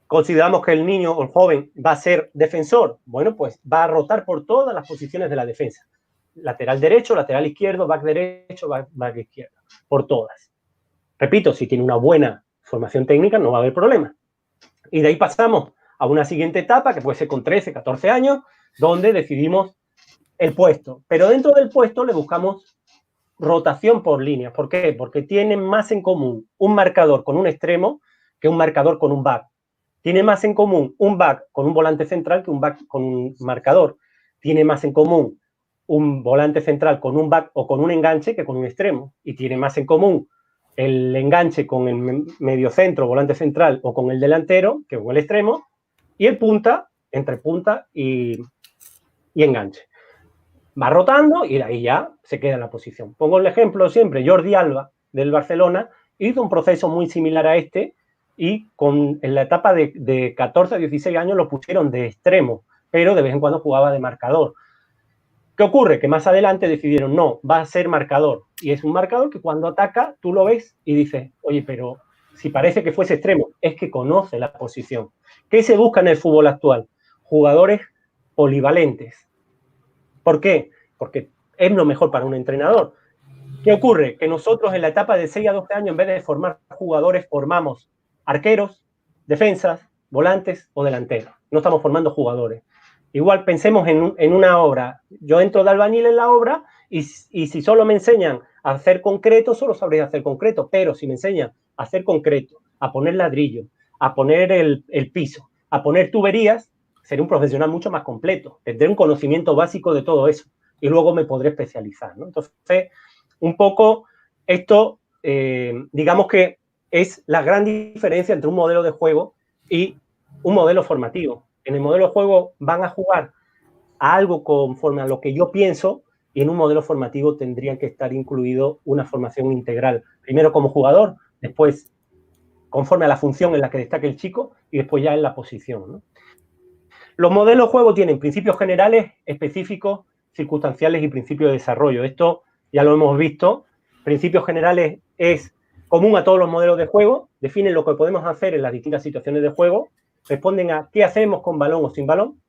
Consideramos que el niño o el joven va a ser defensor. Bueno, pues va a rotar por todas las posiciones de la defensa. Lateral derecho, lateral izquierdo, back derecho, back izquierdo. Por todas. Repito, si tiene una buena formación técnica, no va a haber problema. Y de ahí pasamos a una siguiente etapa, que puede ser con 13, 14 años, donde decidimos el puesto. Pero dentro del puesto le buscamos rotación por líneas. ¿Por qué? Porque tienen más en común un marcador con un extremo que un marcador con un back. Tiene más en común un back con un volante central que un back con un marcador. Tiene más en común un volante central con un back o con un enganche que con un extremo. Y tiene más en común el enganche con el mediocentro, volante central o con el delantero que con el extremo. Y el punta, entre punta y enganche. Va rotando y de ahí ya se queda en la posición. Pongo el ejemplo siempre, Jordi Alba del Barcelona hizo un proceso muy similar a este y en la etapa de 14 a 16 años lo pusieron de extremo, pero de vez en cuando jugaba de marcador. ¿Qué ocurre? Que más adelante decidieron, no, va a ser marcador. Y es un marcador que cuando ataca, tú lo ves y dices, oye, pero si parece que fuese extremo, es que conoce la posición. ¿Qué se busca en el fútbol actual? Jugadores polivalentes. ¿Por qué? Porque es lo mejor para un entrenador. ¿Qué ocurre? Que nosotros en la etapa de 6 a 12 años, en vez de formar jugadores, formamos arqueros, defensas, volantes o delanteros. No estamos formando jugadores. Igual pensemos en una obra. Yo entro de albañil en la obra y si solo me enseñan a hacer concreto, solo sabré hacer concreto. Pero si me enseñan a hacer concreto, a poner ladrillo, a poner el piso, a poner tuberías, seré un profesional mucho más completo. Tendré un conocimiento básico de todo eso y luego me podré especializar, ¿no? Entonces, un poco esto, digamos que es la gran diferencia entre un modelo de juego y un modelo formativo. En el modelo de juego van a jugar a algo conforme a lo que yo pienso y en un modelo formativo tendría que estar incluido una formación integral. Primero como jugador, después conforme a la función en la que destaque el chico y después ya en la posición, ¿no? Los modelos de juego tienen principios generales, específicos, circunstanciales y principios de desarrollo. Esto ya lo hemos visto. Principios generales es común a todos los modelos de juego, definen lo que podemos hacer en las distintas situaciones de juego, responden a qué hacemos con balón o sin balón.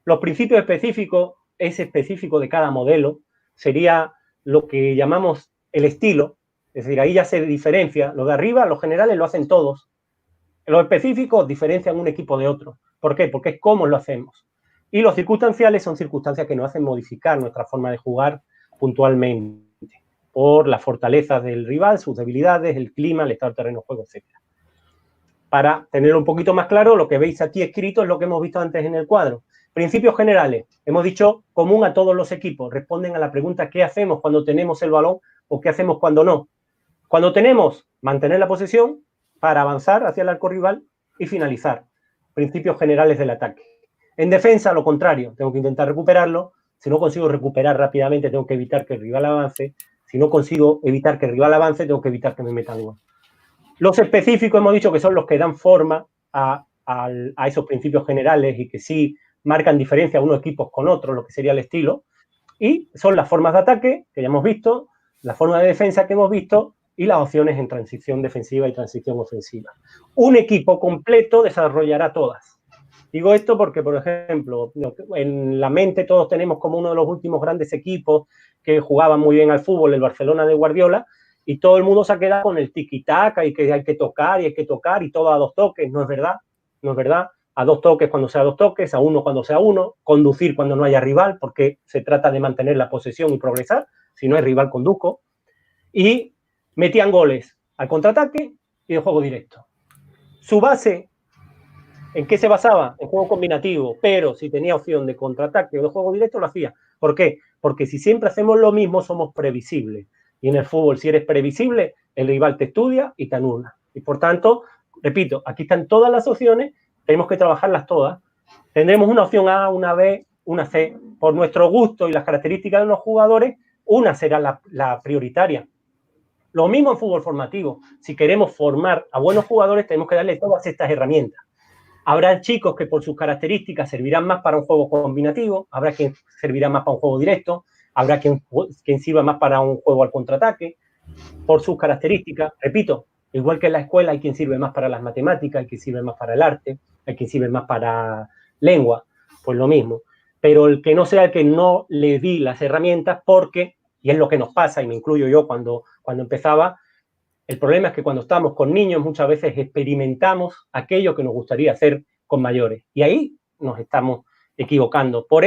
Los principios específicos es específico de cada modelo, sería lo que llamamos el estilo, es decir, ahí ya se diferencia. Lo de arriba, los generales lo hacen todos. Los específicos diferencian un equipo de otro. ¿Por qué? Porque es cómo lo hacemos. Y los circunstanciales son circunstancias que nos hacen modificar nuestra forma de jugar puntualmente por las fortalezas del rival, sus debilidades, el clima, el estado del terreno de juego, etc. Para tenerlo un poquito más claro, lo que veis aquí escrito es lo que hemos visto antes en el cuadro. Principios generales, hemos dicho común a todos los equipos, responden a la pregunta ¿qué hacemos cuando tenemos el balón o qué hacemos cuando no? Cuando tenemos, mantener la posesión para avanzar hacia el arco rival y finalizar. Principios generales del ataque. En defensa, lo contrario, tengo que intentar recuperarlo. Si no consigo recuperar rápidamente, tengo que evitar que el rival avance. Si no consigo evitar que el rival avance, tengo que evitar que me metan gol. Los específicos hemos dicho que son los que dan forma a esos principios generales y que sí marcan diferencia unos equipos con otros, lo que sería el estilo. Y son las formas de ataque, que ya hemos visto, la forma de defensa que hemos visto, y las opciones en transición defensiva y transición ofensiva. Un equipo completo desarrollará todas. Digo esto porque, por ejemplo, en la mente todos tenemos como uno de los últimos grandes equipos que jugaban muy bien al fútbol, el Barcelona de Guardiola, y todo el mundo se ha quedado con el tiki-taka y que hay que tocar y hay que tocar y todo a 2 toques. No es verdad, no es verdad. A 2 toques cuando sea 2 toques, a 1 cuando sea 1, conducir cuando no haya rival, porque se trata de mantener la posesión y progresar. Si no hay rival, conduzco. Y metían goles al contraataque y de juego directo. Su base, ¿en qué se basaba? En juego combinativo, pero si tenía opción de contraataque o de juego directo, lo hacía. ¿Por qué? Porque si siempre hacemos lo mismo, somos previsibles. Y en el fútbol, si eres previsible, el rival te estudia y te anula. Y por tanto, repito, aquí están todas las opciones, tenemos que trabajarlas todas. Tendremos una opción A, una B, una C. Por nuestro gusto y las características de los jugadores, una será la prioritaria. Lo mismo en fútbol formativo. Si queremos formar a buenos jugadores, tenemos que darle todas estas herramientas. Habrá chicos que por sus características servirán más para un juego combinativo, habrá quien servirá más para un juego directo, habrá quien sirva más para un juego al contraataque, por sus características. Repito, igual que en la escuela hay quien sirve más para las matemáticas, hay quien sirve más para el arte, hay quien sirve más para lengua, pues lo mismo. Pero el que no sea el que no le di las herramientas porque, y es lo que nos pasa, y me incluyo yo cuando empezaba, el problema es que cuando estamos con niños muchas veces experimentamos aquello que nos gustaría hacer con mayores. Y ahí nos estamos equivocando. Por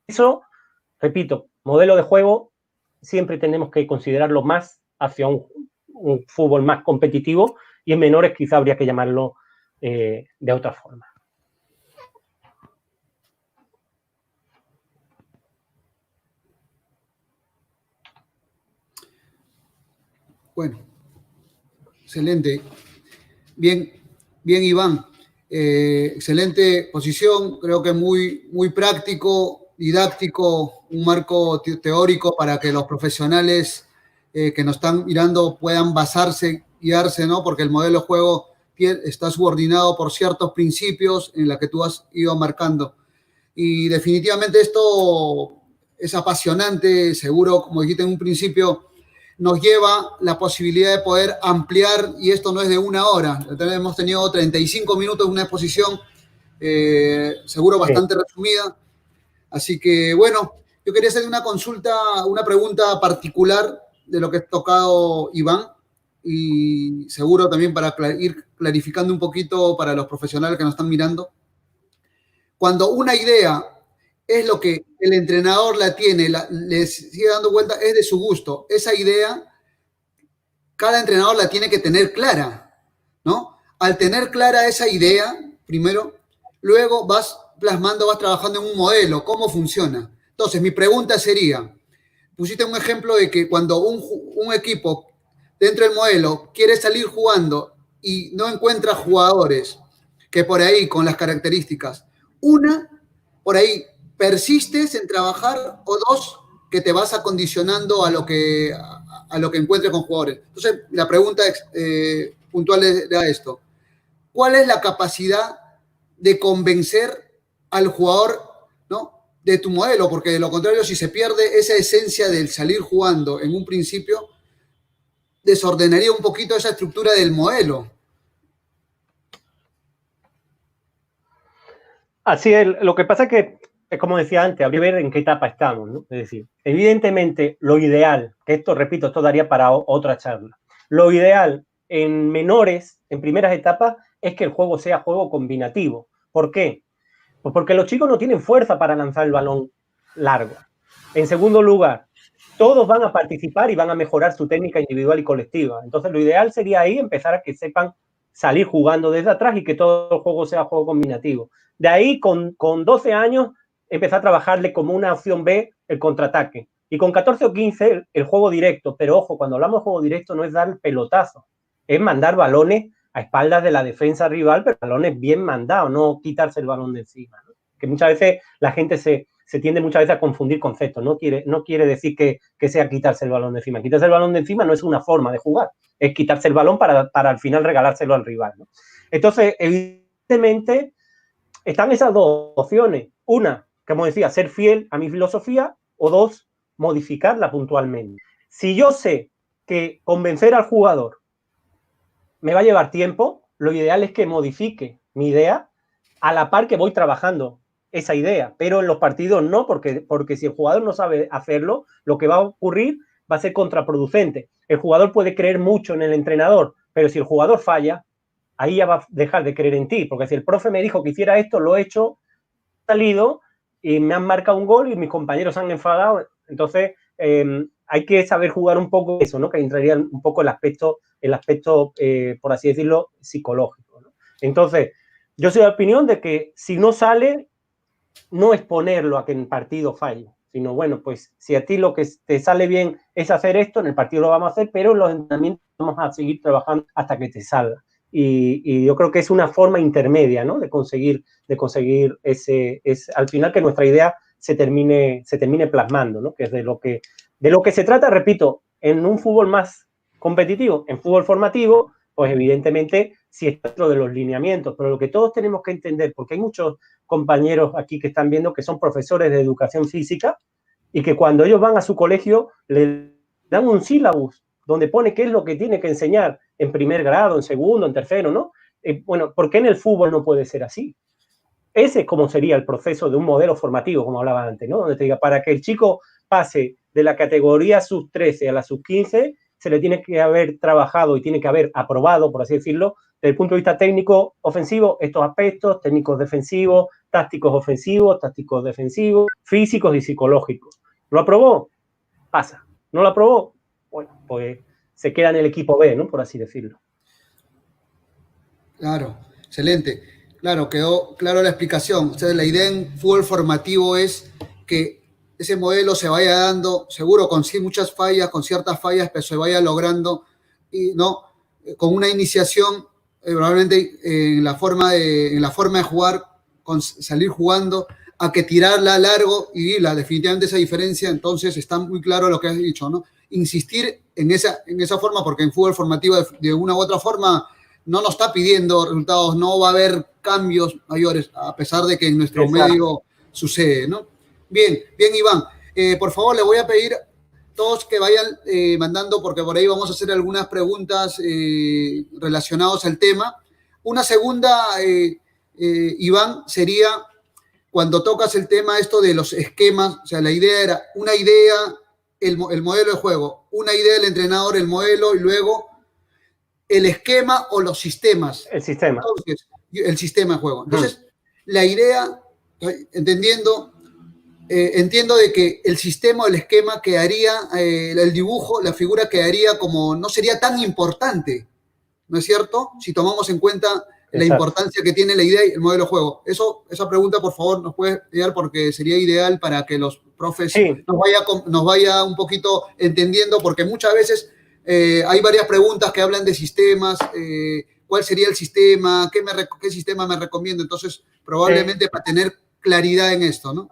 eso, repito, modelo de juego siempre tenemos que considerarlo más hacia un fútbol más competitivo y en menores quizá habría que llamarlo de otra forma. Bueno, excelente. Bien, bien, Iván. Excelente posición, creo que muy práctico, didáctico, un marco teórico para que los profesionales que nos están mirando puedan basarse, guiarse, ¿no? Porque el modelo de juego está subordinado por ciertos principios en la que tú has ido marcando. Y definitivamente esto es apasionante, seguro, como dijiste en un principio, nos lleva la posibilidad de poder ampliar, y esto no es de 1 hora, hemos tenido 35 minutos de una exposición, seguro bastante resumida, así que bueno, yo quería hacer una consulta, una pregunta particular de lo que ha tocado Iván, y seguro también para ir clarificando un poquito para los profesionales que nos están mirando. Cuando una idea es lo que el entrenador la tiene, le sigue dando vuelta, es de su gusto. Esa idea, cada entrenador la tiene que tener clara, ¿no? Al tener clara esa idea, primero, luego vas plasmando, vas trabajando en un modelo, cómo funciona. Entonces, mi pregunta sería, pusiste un ejemplo de que cuando un equipo dentro del modelo quiere salir jugando y no encuentra jugadores que por ahí, con las características, por ahí, persistes en trabajar, o 2, que te vas acondicionando a lo que encuentres con jugadores. Entonces, la pregunta puntual era esto. ¿Cuál es la capacidad de convencer al jugador, ¿no?, de tu modelo? Porque de lo contrario, si se pierde esa esencia del salir jugando en un principio, desordenaría un poquito esa estructura del modelo. Así es, lo que pasa es que, como decía antes, habría que ver en qué etapa estamos, ¿no? Es decir, evidentemente lo ideal, que esto, repito, esto daría para otra charla, lo ideal en menores, en primeras etapas, es que el juego sea juego combinativo. ¿Por qué? Pues porque los chicos no tienen fuerza para lanzar el balón largo. En segundo lugar, todos van a participar y van a mejorar su técnica individual y colectiva. Entonces, lo ideal sería ahí empezar a que sepan salir jugando desde atrás y que todo el juego sea juego combinativo. De ahí, con 12 años, empezar a trabajarle como una opción B el contraataque. Y con 14 o 15, el juego directo. Pero ojo, cuando hablamos de juego directo no es dar pelotazo, es mandar balones a espaldas de la defensa rival, pero balones bien mandados, no quitarse el balón de encima, ¿no? Que muchas veces la gente se tiende muchas veces a confundir conceptos. No quiere decir que sea quitarse el balón de encima. Quitarse el balón de encima no es una forma de jugar, es quitarse el balón para al final regalárselo al rival, ¿no? Entonces, evidentemente, están esas dos opciones. Una, como decía, ser fiel a mi filosofía, o 2, modificarla puntualmente. Si yo sé que convencer al jugador me va a llevar tiempo, lo ideal es que modifique mi idea a la par que voy trabajando esa idea, pero en los partidos no, porque si el jugador no sabe hacerlo, lo que va a ocurrir va a ser contraproducente. El jugador puede creer mucho en el entrenador, pero si el jugador falla, ahí ya va a dejar de creer en ti, porque si el profe me dijo que hiciera esto, lo he hecho, salido y me han marcado un gol y mis compañeros han enfadado. Entonces, hay que saber jugar un poco eso, ¿no? Que entraría un poco el aspecto por así decirlo, psicológico, ¿no? Entonces, yo soy de la opinión de que si no sale, no es ponerlo a que en el partido falle, sino, bueno, pues si a ti lo que te sale bien es hacer esto, en el partido lo vamos a hacer, pero en los entrenamientos vamos a seguir trabajando hasta que te salga. Y yo creo que es una forma intermedia, ¿no?, de conseguir al final que nuestra idea se termine plasmando, ¿no?, que es de lo que se trata, repito, en un fútbol más competitivo. En fútbol formativo, pues evidentemente sí está dentro de los lineamientos, pero lo que todos tenemos que entender, porque hay muchos compañeros aquí que están viendo que son profesores de educación física y que cuando ellos van a su colegio le dan un sílabus donde pone qué es lo que tiene que enseñar en primer grado, en segundo, en tercero, ¿no? Bueno, ¿por qué en el fútbol no puede ser así? Ese es como sería el proceso de un modelo formativo, como hablaba antes, ¿no? Donde te diga, para que el chico pase de la categoría sub-13 a la sub-15, se le tiene que haber trabajado y tiene que haber aprobado, por así decirlo, desde el punto de vista técnico ofensivo, estos aspectos, técnicos defensivos, tácticos ofensivos, tácticos defensivos, físicos y psicológicos. ¿Lo aprobó? Pasa. ¿No lo aprobó? Bueno, pues se queda en el equipo B, ¿no?, por así decirlo. Claro, excelente. Claro, quedó claro la explicación. O sea, la idea en fútbol formativo es que ese modelo se vaya dando, seguro con muchas fallas, con ciertas fallas, pero se vaya logrando, y no con una iniciación, probablemente en la forma de jugar, con salir jugando, a que tirarla largo, y definitivamente esa diferencia. Entonces está muy claro lo que has dicho, ¿no? Insistir en esa forma, porque en fútbol formativo de una u otra forma no nos está pidiendo resultados, no va a haber cambios mayores, a pesar de que en nuestro Exacto. medio sucede, ¿no? Bien, bien, Iván. Por favor, le voy a pedir todos que vayan mandando, porque por ahí vamos a hacer algunas preguntas relacionadas al tema. Una segunda, Iván, sería cuando tocas el tema esto de los esquemas, o sea, la idea era una idea, el modelo de juego, una idea del entrenador, el modelo, y luego el esquema o los sistemas. El sistema. Entonces, el sistema de juego. Entonces, la idea, entiendo de que el sistema o el esquema quedaría, el dibujo, la figura quedaría como, no sería tan importante, ¿no es cierto? Si tomamos en cuenta la importancia que tiene la idea y el modelo de juego. Esa pregunta, por favor, nos puede ayudar porque sería ideal para que los profes nos vaya un poquito entendiendo, porque muchas veces hay varias preguntas que hablan de sistemas, cuál sería el sistema, qué sistema me recomiendo. Entonces, probablemente para tener claridad en esto, ¿no?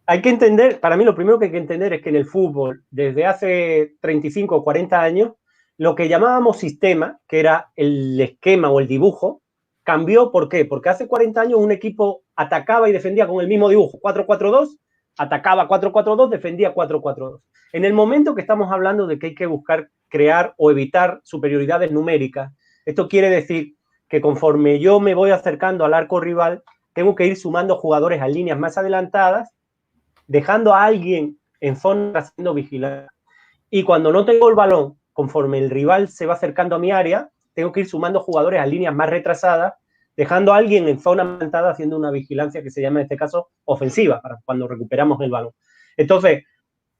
Hay que entender, para mí lo primero que hay que entender es que en el fútbol, desde hace 35 o 40 años, lo que llamábamos sistema, que era el esquema o el dibujo, cambió. ¿Por qué? Porque hace 40 años un equipo atacaba y defendía con el mismo dibujo, 4-4-2, atacaba 4-4-2, defendía 4-4-2. En el momento que estamos hablando de que hay que buscar crear o evitar superioridades numéricas, esto quiere decir que conforme yo me voy acercando al arco rival, tengo que ir sumando jugadores a líneas más adelantadas, dejando a alguien en zona haciendo vigilancia. Y cuando no tengo el balón, conforme el rival se va acercando a mi área, tengo que ir sumando jugadores a líneas más retrasadas, dejando a alguien en zona adelantada haciendo una vigilancia que se llama en este caso ofensiva, para cuando recuperamos el balón. Entonces,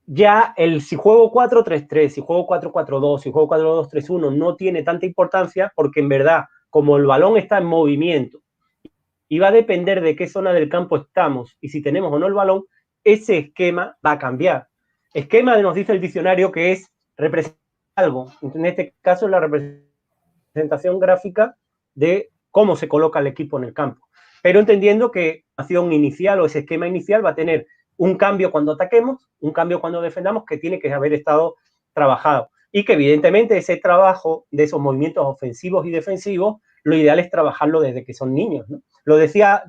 ya si juego 4-3-3, si juego 4-4-2, si juego 4-2-3-1, no tiene tanta importancia, porque en verdad, como el balón está en movimiento y va a depender de qué zona del campo estamos y si tenemos o no el balón, ese esquema va a cambiar. Esquema nos dice el diccionario que es representar algo. En este caso, la representación gráfica de cómo se coloca el equipo en el campo. Pero entendiendo que la acción inicial o ese esquema inicial va a tener un cambio cuando ataquemos, un cambio cuando defendamos, que tiene que haber estado trabajado. Y que evidentemente ese trabajo de esos movimientos ofensivos y defensivos, lo ideal es trabajarlo desde que son niños, ¿no? Lo decía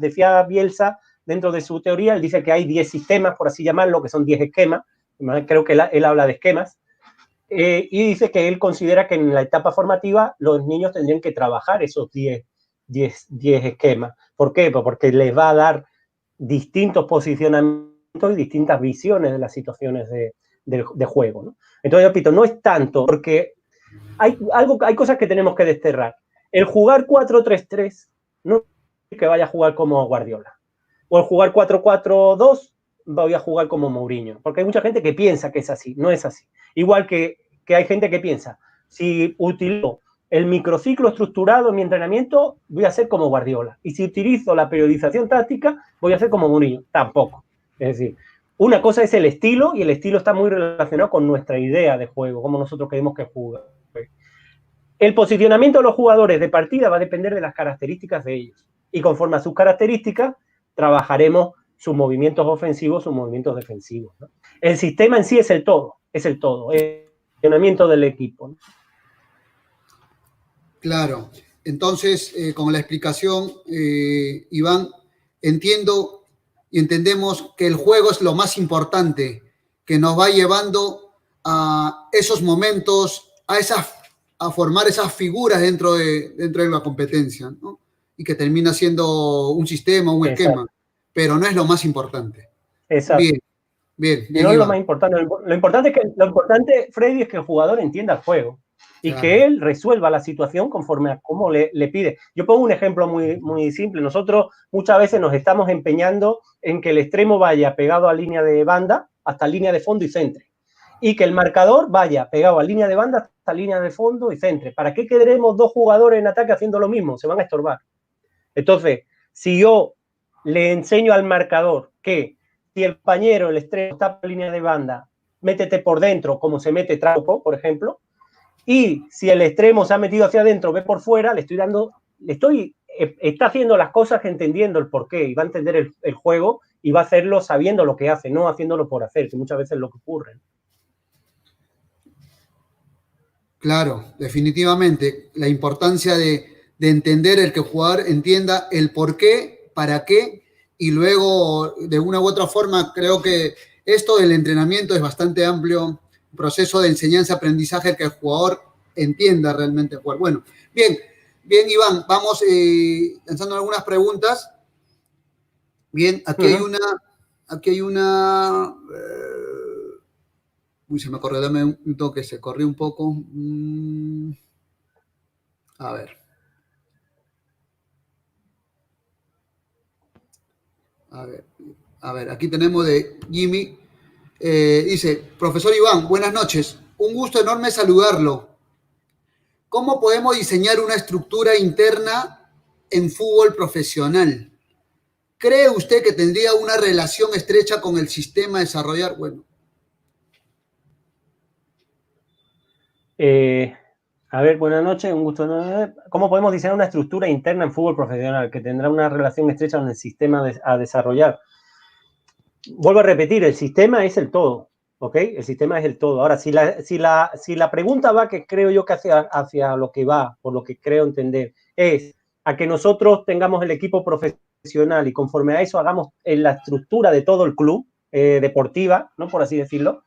Bielsa dentro de su teoría. Él dice que hay 10 sistemas, por así llamarlo, que son 10 esquemas. Creo que él habla de esquemas. Y dice que él considera que en la etapa formativa los niños tendrían que trabajar esos 10 esquemas. ¿Por qué? Pues porque les va a dar distintos posicionamientos y distintas visiones de las situaciones de juego, ¿no? Entonces, repito, no es tanto, porque hay cosas que tenemos que desterrar. El jugar 4-3-3 no es que vaya a jugar como Guardiola. O el jugar 4-4-2 voy a jugar como Mourinho. Porque hay mucha gente que piensa que es así. No es así. Igual que hay gente que piensa, si utilizo el microciclo estructurado en mi entrenamiento, voy a ser como Guardiola. Y si utilizo la periodización táctica, voy a ser como Mourinho. Tampoco. Es decir, una cosa es el estilo, y el estilo está muy relacionado con nuestra idea de juego, cómo nosotros queremos que juegue. El posicionamiento de los jugadores de partida va a depender de las características de ellos. Y conforme a sus características, trabajaremos sus movimientos ofensivos, sus movimientos defensivos, ¿no? El sistema en sí es el todo, el funcionamiento del equipo, ¿no? Claro. Entonces, con la explicación, Iván, entiendo y entendemos que el juego es lo más importante, que nos va llevando a esos momentos, a formar esas figuras dentro de la competencia, ¿no? Y que termina siendo un sistema, un esquema, pero no es lo más importante. Exacto. Bien, no es lo más importante. Lo importante, Freddy, es que el jugador entienda el juego y que él resuelva la situación conforme a cómo le pide. Yo pongo un ejemplo muy, muy simple. Nosotros muchas veces nos estamos empeñando en que el extremo vaya pegado a línea de banda hasta línea de fondo y centre, y que el marcador vaya pegado a línea de banda hasta línea de fondo y centre. ¿Para qué queremos dos jugadores en ataque haciendo lo mismo? Se van a estorbar. Entonces, si yo le enseño al marcador que si el compañero, el extremo, está por línea de banda, métete por dentro, como se mete Trauco, por ejemplo, y si el extremo se ha metido hacia adentro, ve por fuera, está haciendo las cosas entendiendo el porqué, y va a entender el juego, y va a hacerlo sabiendo lo que hace, no haciéndolo por hacer, que muchas veces es lo que ocurre. Claro, definitivamente. La importancia de entender el que el jugador entienda el por qué, para qué, y luego, de una u otra forma, creo que esto del entrenamiento es bastante amplio, un proceso de enseñanza-aprendizaje que el jugador entienda realmente jugar. Bueno, bien, bien, Iván, vamos lanzando algunas preguntas. Bien, aquí hay una. Uy, se me corrió, dame un toque, se corrió un poco. A ver. A ver, a ver, aquí tenemos de Jimmy. Dice, profesor Iván, buenas noches. Un gusto enorme saludarlo. ¿Cómo podemos diseñar una estructura interna en fútbol profesional? ¿Cree usted que tendría una relación estrecha con el sistema a desarrollar? Bueno. A ver, buenas noches, un gusto. ¿Cómo podemos diseñar una estructura interna en fútbol profesional que tendrá una relación estrecha con el sistema a desarrollar? Vuelvo a repetir, el sistema es el todo, ¿ok? El sistema es el todo. Ahora, si la pregunta va, que creo yo que hacia lo que va, por lo que creo entender, es a que nosotros tengamos el equipo profesional y conforme a eso hagamos la estructura de todo el club deportiva, ¿no? Por así decirlo.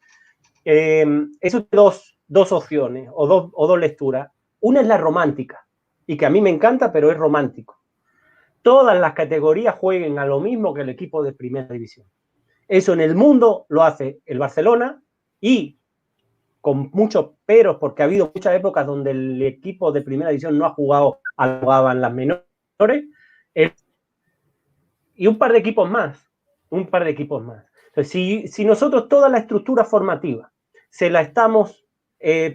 Eso tiene dos opciones o dos lecturas. Una es la romántica, y que a mí me encanta, pero es romántico. Todas las categorías jueguen a lo mismo que el equipo de primera división. Eso en el mundo lo hace el Barcelona y con muchos peros, porque ha habido muchas épocas donde el equipo de primera división no ha jugado, jugaban las menores, y un par de equipos más. Entonces, si nosotros toda la estructura formativa se la estamos,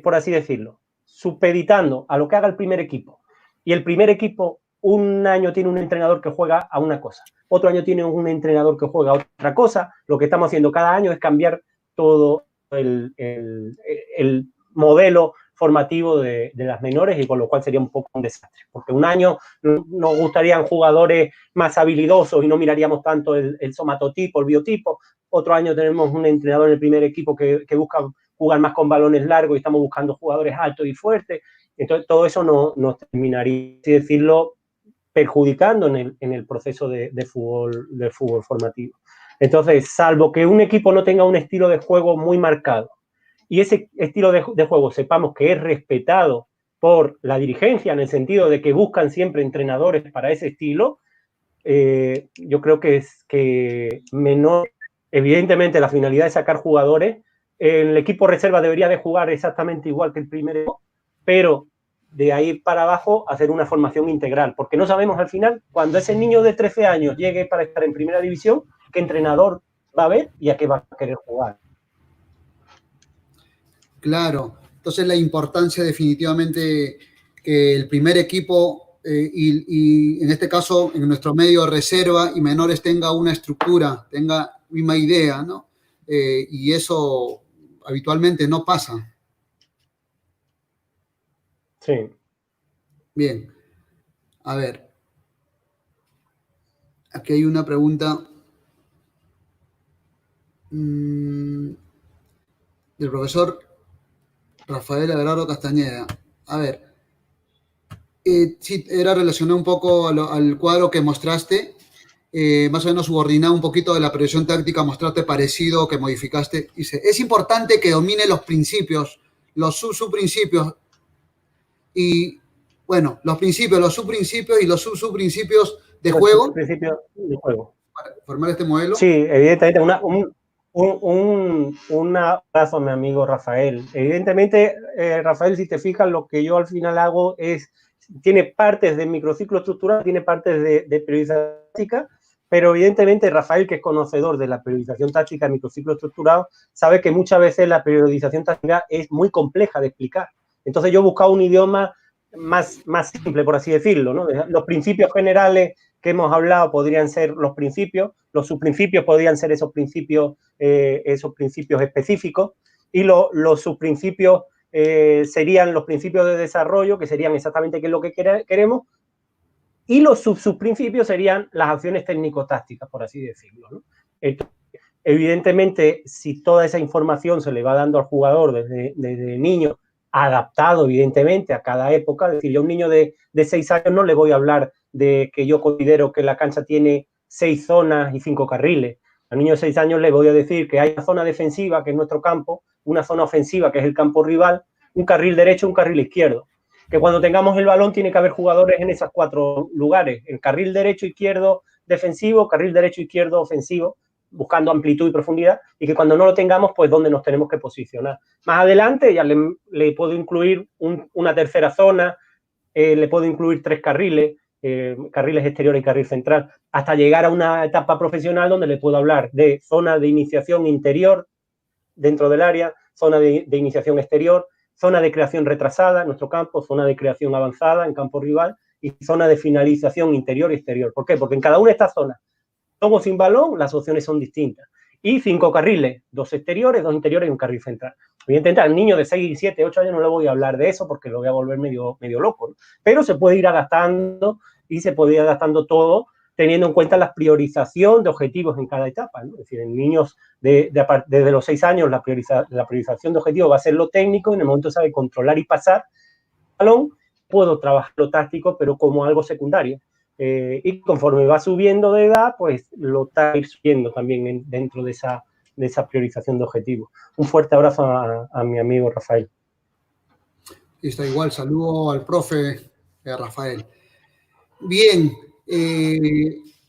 por así decirlo, supeditando a lo que haga el primer equipo, y el primer equipo un año tiene un entrenador que juega a una cosa, otro año tiene un entrenador que juega a otra cosa, lo que estamos haciendo cada año es cambiar todo el modelo formativo de las menores, y con lo cual sería un poco un desastre, porque un año nos gustarían jugadores más habilidosos y no miraríamos tanto el somatotipo, el biotipo. Otro año tenemos un entrenador en el primer equipo que busca jugar más con balones largos y estamos buscando jugadores altos y fuertes. Entonces, todo eso nos terminaría, así decirlo, perjudicando en el proceso de fútbol formativo. Entonces, salvo que un equipo no tenga un estilo de juego muy marcado y ese estilo de juego sepamos que es respetado por la dirigencia en el sentido de que buscan siempre entrenadores para ese estilo, yo creo que es que menor, evidentemente la finalidad es sacar jugadores, el equipo reserva debería de jugar exactamente igual que el primero, pero de ahí para abajo hacer una formación integral, porque no sabemos al final, cuando ese niño de 13 años llegue para estar en primera división, qué entrenador va a ver y a qué va a querer jugar. Claro, entonces la importancia definitivamente que el primer equipo y en este caso en nuestro medio reserva y menores tenga una estructura, tenga misma idea, ¿no? Y eso habitualmente no pasa. Sí. Bien, a ver, aquí hay una pregunta del profesor Rafael Aguilar Castañeda. A ver, sí, era relacionado un poco al cuadro que mostraste, más o menos subordinado un poquito de la previsión táctica, mostraste parecido que modificaste. Dice, es importante que domine los principios, los subprincipios y, bueno, los principios, los subprincipios y los subprincipios de juego. Principios de juego. Para formar este modelo. Sí, evidentemente, un abrazo a mi amigo Rafael. Evidentemente, Rafael, si te fijas, lo que yo al final hago es, tiene partes de microciclo estructural, tiene partes de periodización táctica, pero evidentemente Rafael, que es conocedor de la periodización táctica de microciclo estructurado, sabe que muchas veces la periodización táctica es muy compleja de explicar. Entonces yo he buscado un idioma más simple, por así decirlo, ¿no? Los principios generales que hemos hablado podrían ser los principios, los subprincipios podrían ser esos principios específicos, y los subprincipios serían los principios de desarrollo, que serían exactamente qué es lo que queremos, y los subprincipios serían las acciones técnico-tácticas, por así decirlo, ¿no? Entonces, evidentemente, si toda esa información se le va dando al jugador desde niño, adaptado evidentemente a cada época. Es decir, yo a un niño de 6 años no le voy a hablar de que yo considero que la cancha tiene 6 zonas y 5 carriles. Al niño de 6 años le voy a decir que hay una zona defensiva, que es nuestro campo, una zona ofensiva, que es el campo rival, un carril derecho, un carril izquierdo. Que cuando tengamos el balón tiene que haber jugadores en esos 4 lugares, el carril derecho, izquierdo, defensivo, carril derecho, izquierdo, ofensivo, buscando amplitud y profundidad, y que cuando no lo tengamos, pues dónde nos tenemos que posicionar. Más adelante ya le puedo incluir una tercera zona, le puedo incluir 3 carriles, carriles exteriores y carril central, hasta llegar a una etapa profesional donde le puedo hablar de zona de iniciación interior dentro del área, zona de iniciación exterior, zona de creación retrasada en nuestro campo, zona de creación avanzada en campo rival y zona de finalización interior y exterior. ¿Por qué? Porque en cada una de estas zonas, con o sin balón, las opciones son distintas. Y 5 carriles, 2 exteriores, 2 interiores y un carril central. Evidentemente, al niño de 6, 7, 8 años no le voy a hablar de eso porque lo voy a volver medio loco, ¿no? Pero se puede ir adaptando y se puede ir adaptando todo teniendo en cuenta la priorización de objetivos en cada etapa, ¿no? Es decir, en niños desde los 6 años la priorización de objetivos va a ser lo técnico, y en el momento sabe controlar y pasar el balón, puedo trabajar lo táctico, pero como algo secundario. Y conforme va subiendo de edad, pues lo está subiendo también dentro de esa priorización de objetivos. Un fuerte abrazo a mi amigo Rafael. Y está igual, saludo al profe Rafael. Bien,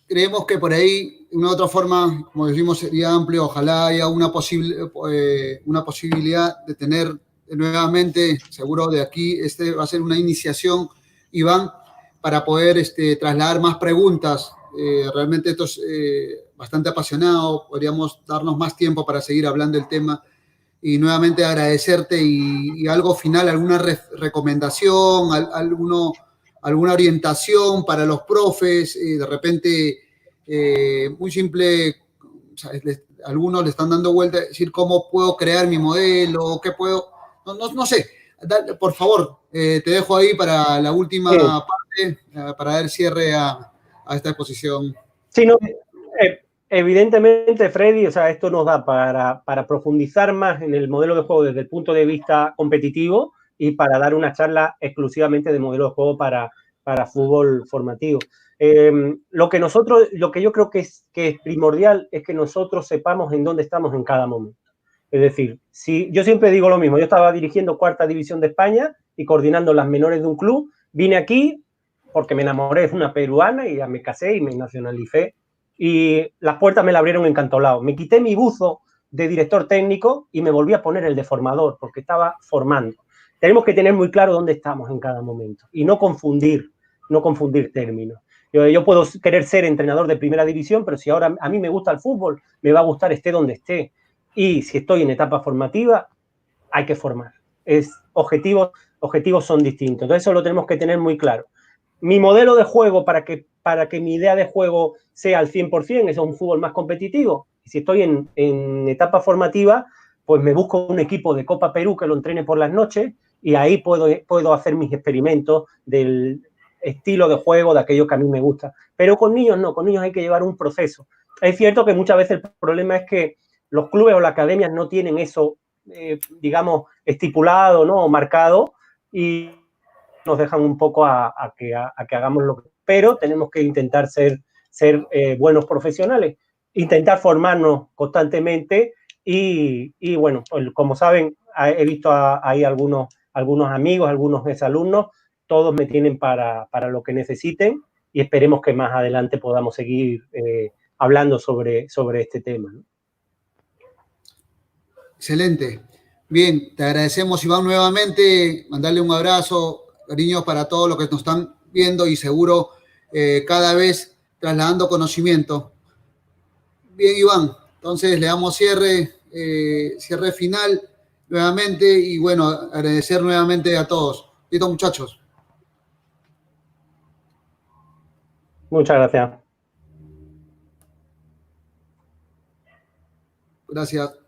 creemos que por ahí, de una u otra forma, como decimos, sería amplio, ojalá haya una posibilidad de tener nuevamente, seguro de aquí, va a ser una iniciación, Iván, para poder trasladar más preguntas. Realmente esto es bastante apasionado, podríamos darnos más tiempo para seguir hablando del tema. Y nuevamente agradecerte y algo final, alguna recomendación, alguna orientación para los profes, de repente muy simple, o sea, algunos le están dando vuelta a decir cómo puedo crear mi modelo, qué puedo, no sé, por favor, te dejo ahí para la última parte, para dar cierre a esta exposición. Sí, no, evidentemente, Freddy, o sea, esto nos da para profundizar más en el modelo de juego desde el punto de vista competitivo y para dar una charla exclusivamente de modelo de juego para fútbol formativo. Lo que yo creo que es primordial es que nosotros sepamos en dónde estamos en cada momento. Es decir, si yo siempre digo lo mismo, yo estaba dirigiendo 4ª división de España y coordinando las menores de un club, vine aquí porque me enamoré de una peruana y ya me casé y me nacionalicé, y las puertas me la abrieron encantolado. Me quité mi buzo de director técnico y me volví a poner el de formador porque estaba formando. Tenemos que tener muy claro dónde estamos en cada momento y no confundir términos. Yo puedo querer ser entrenador de primera división, pero si ahora a mí me gusta el fútbol, me va a gustar esté donde esté. Y si estoy en etapa formativa, hay que formar. Objetivos son distintos. Entonces eso lo tenemos que tener muy claro. Mi modelo de juego para que mi idea de juego sea al 100%, es un fútbol más competitivo. Y si estoy en etapa formativa, pues me busco un equipo de Copa Perú que lo entrene por las noches y ahí puedo hacer mis experimentos del estilo de juego, de aquello que a mí me gusta. Pero con niños no, con niños hay que llevar un proceso. Es cierto que muchas veces el problema es que los clubes o las academias no tienen eso, digamos, estipulado, ¿no? O marcado, y nos dejan un poco a que hagamos lo que... Pero tenemos que intentar ser buenos profesionales, intentar formarnos constantemente y bueno, pues, como saben, he visto ahí algunos amigos, algunos exalumnos, todos me tienen para lo que necesiten y esperemos que más adelante podamos seguir hablando sobre este tema, ¿no? Excelente. Bien, te agradecemos, Iván, nuevamente. Mandarle un abrazo, cariño para todos los que nos están viendo y seguro cada vez trasladando conocimiento. Bien, Iván, entonces le damos cierre final nuevamente y bueno, agradecer nuevamente a todos. Listo, muchachos. Muchas gracias. Gracias.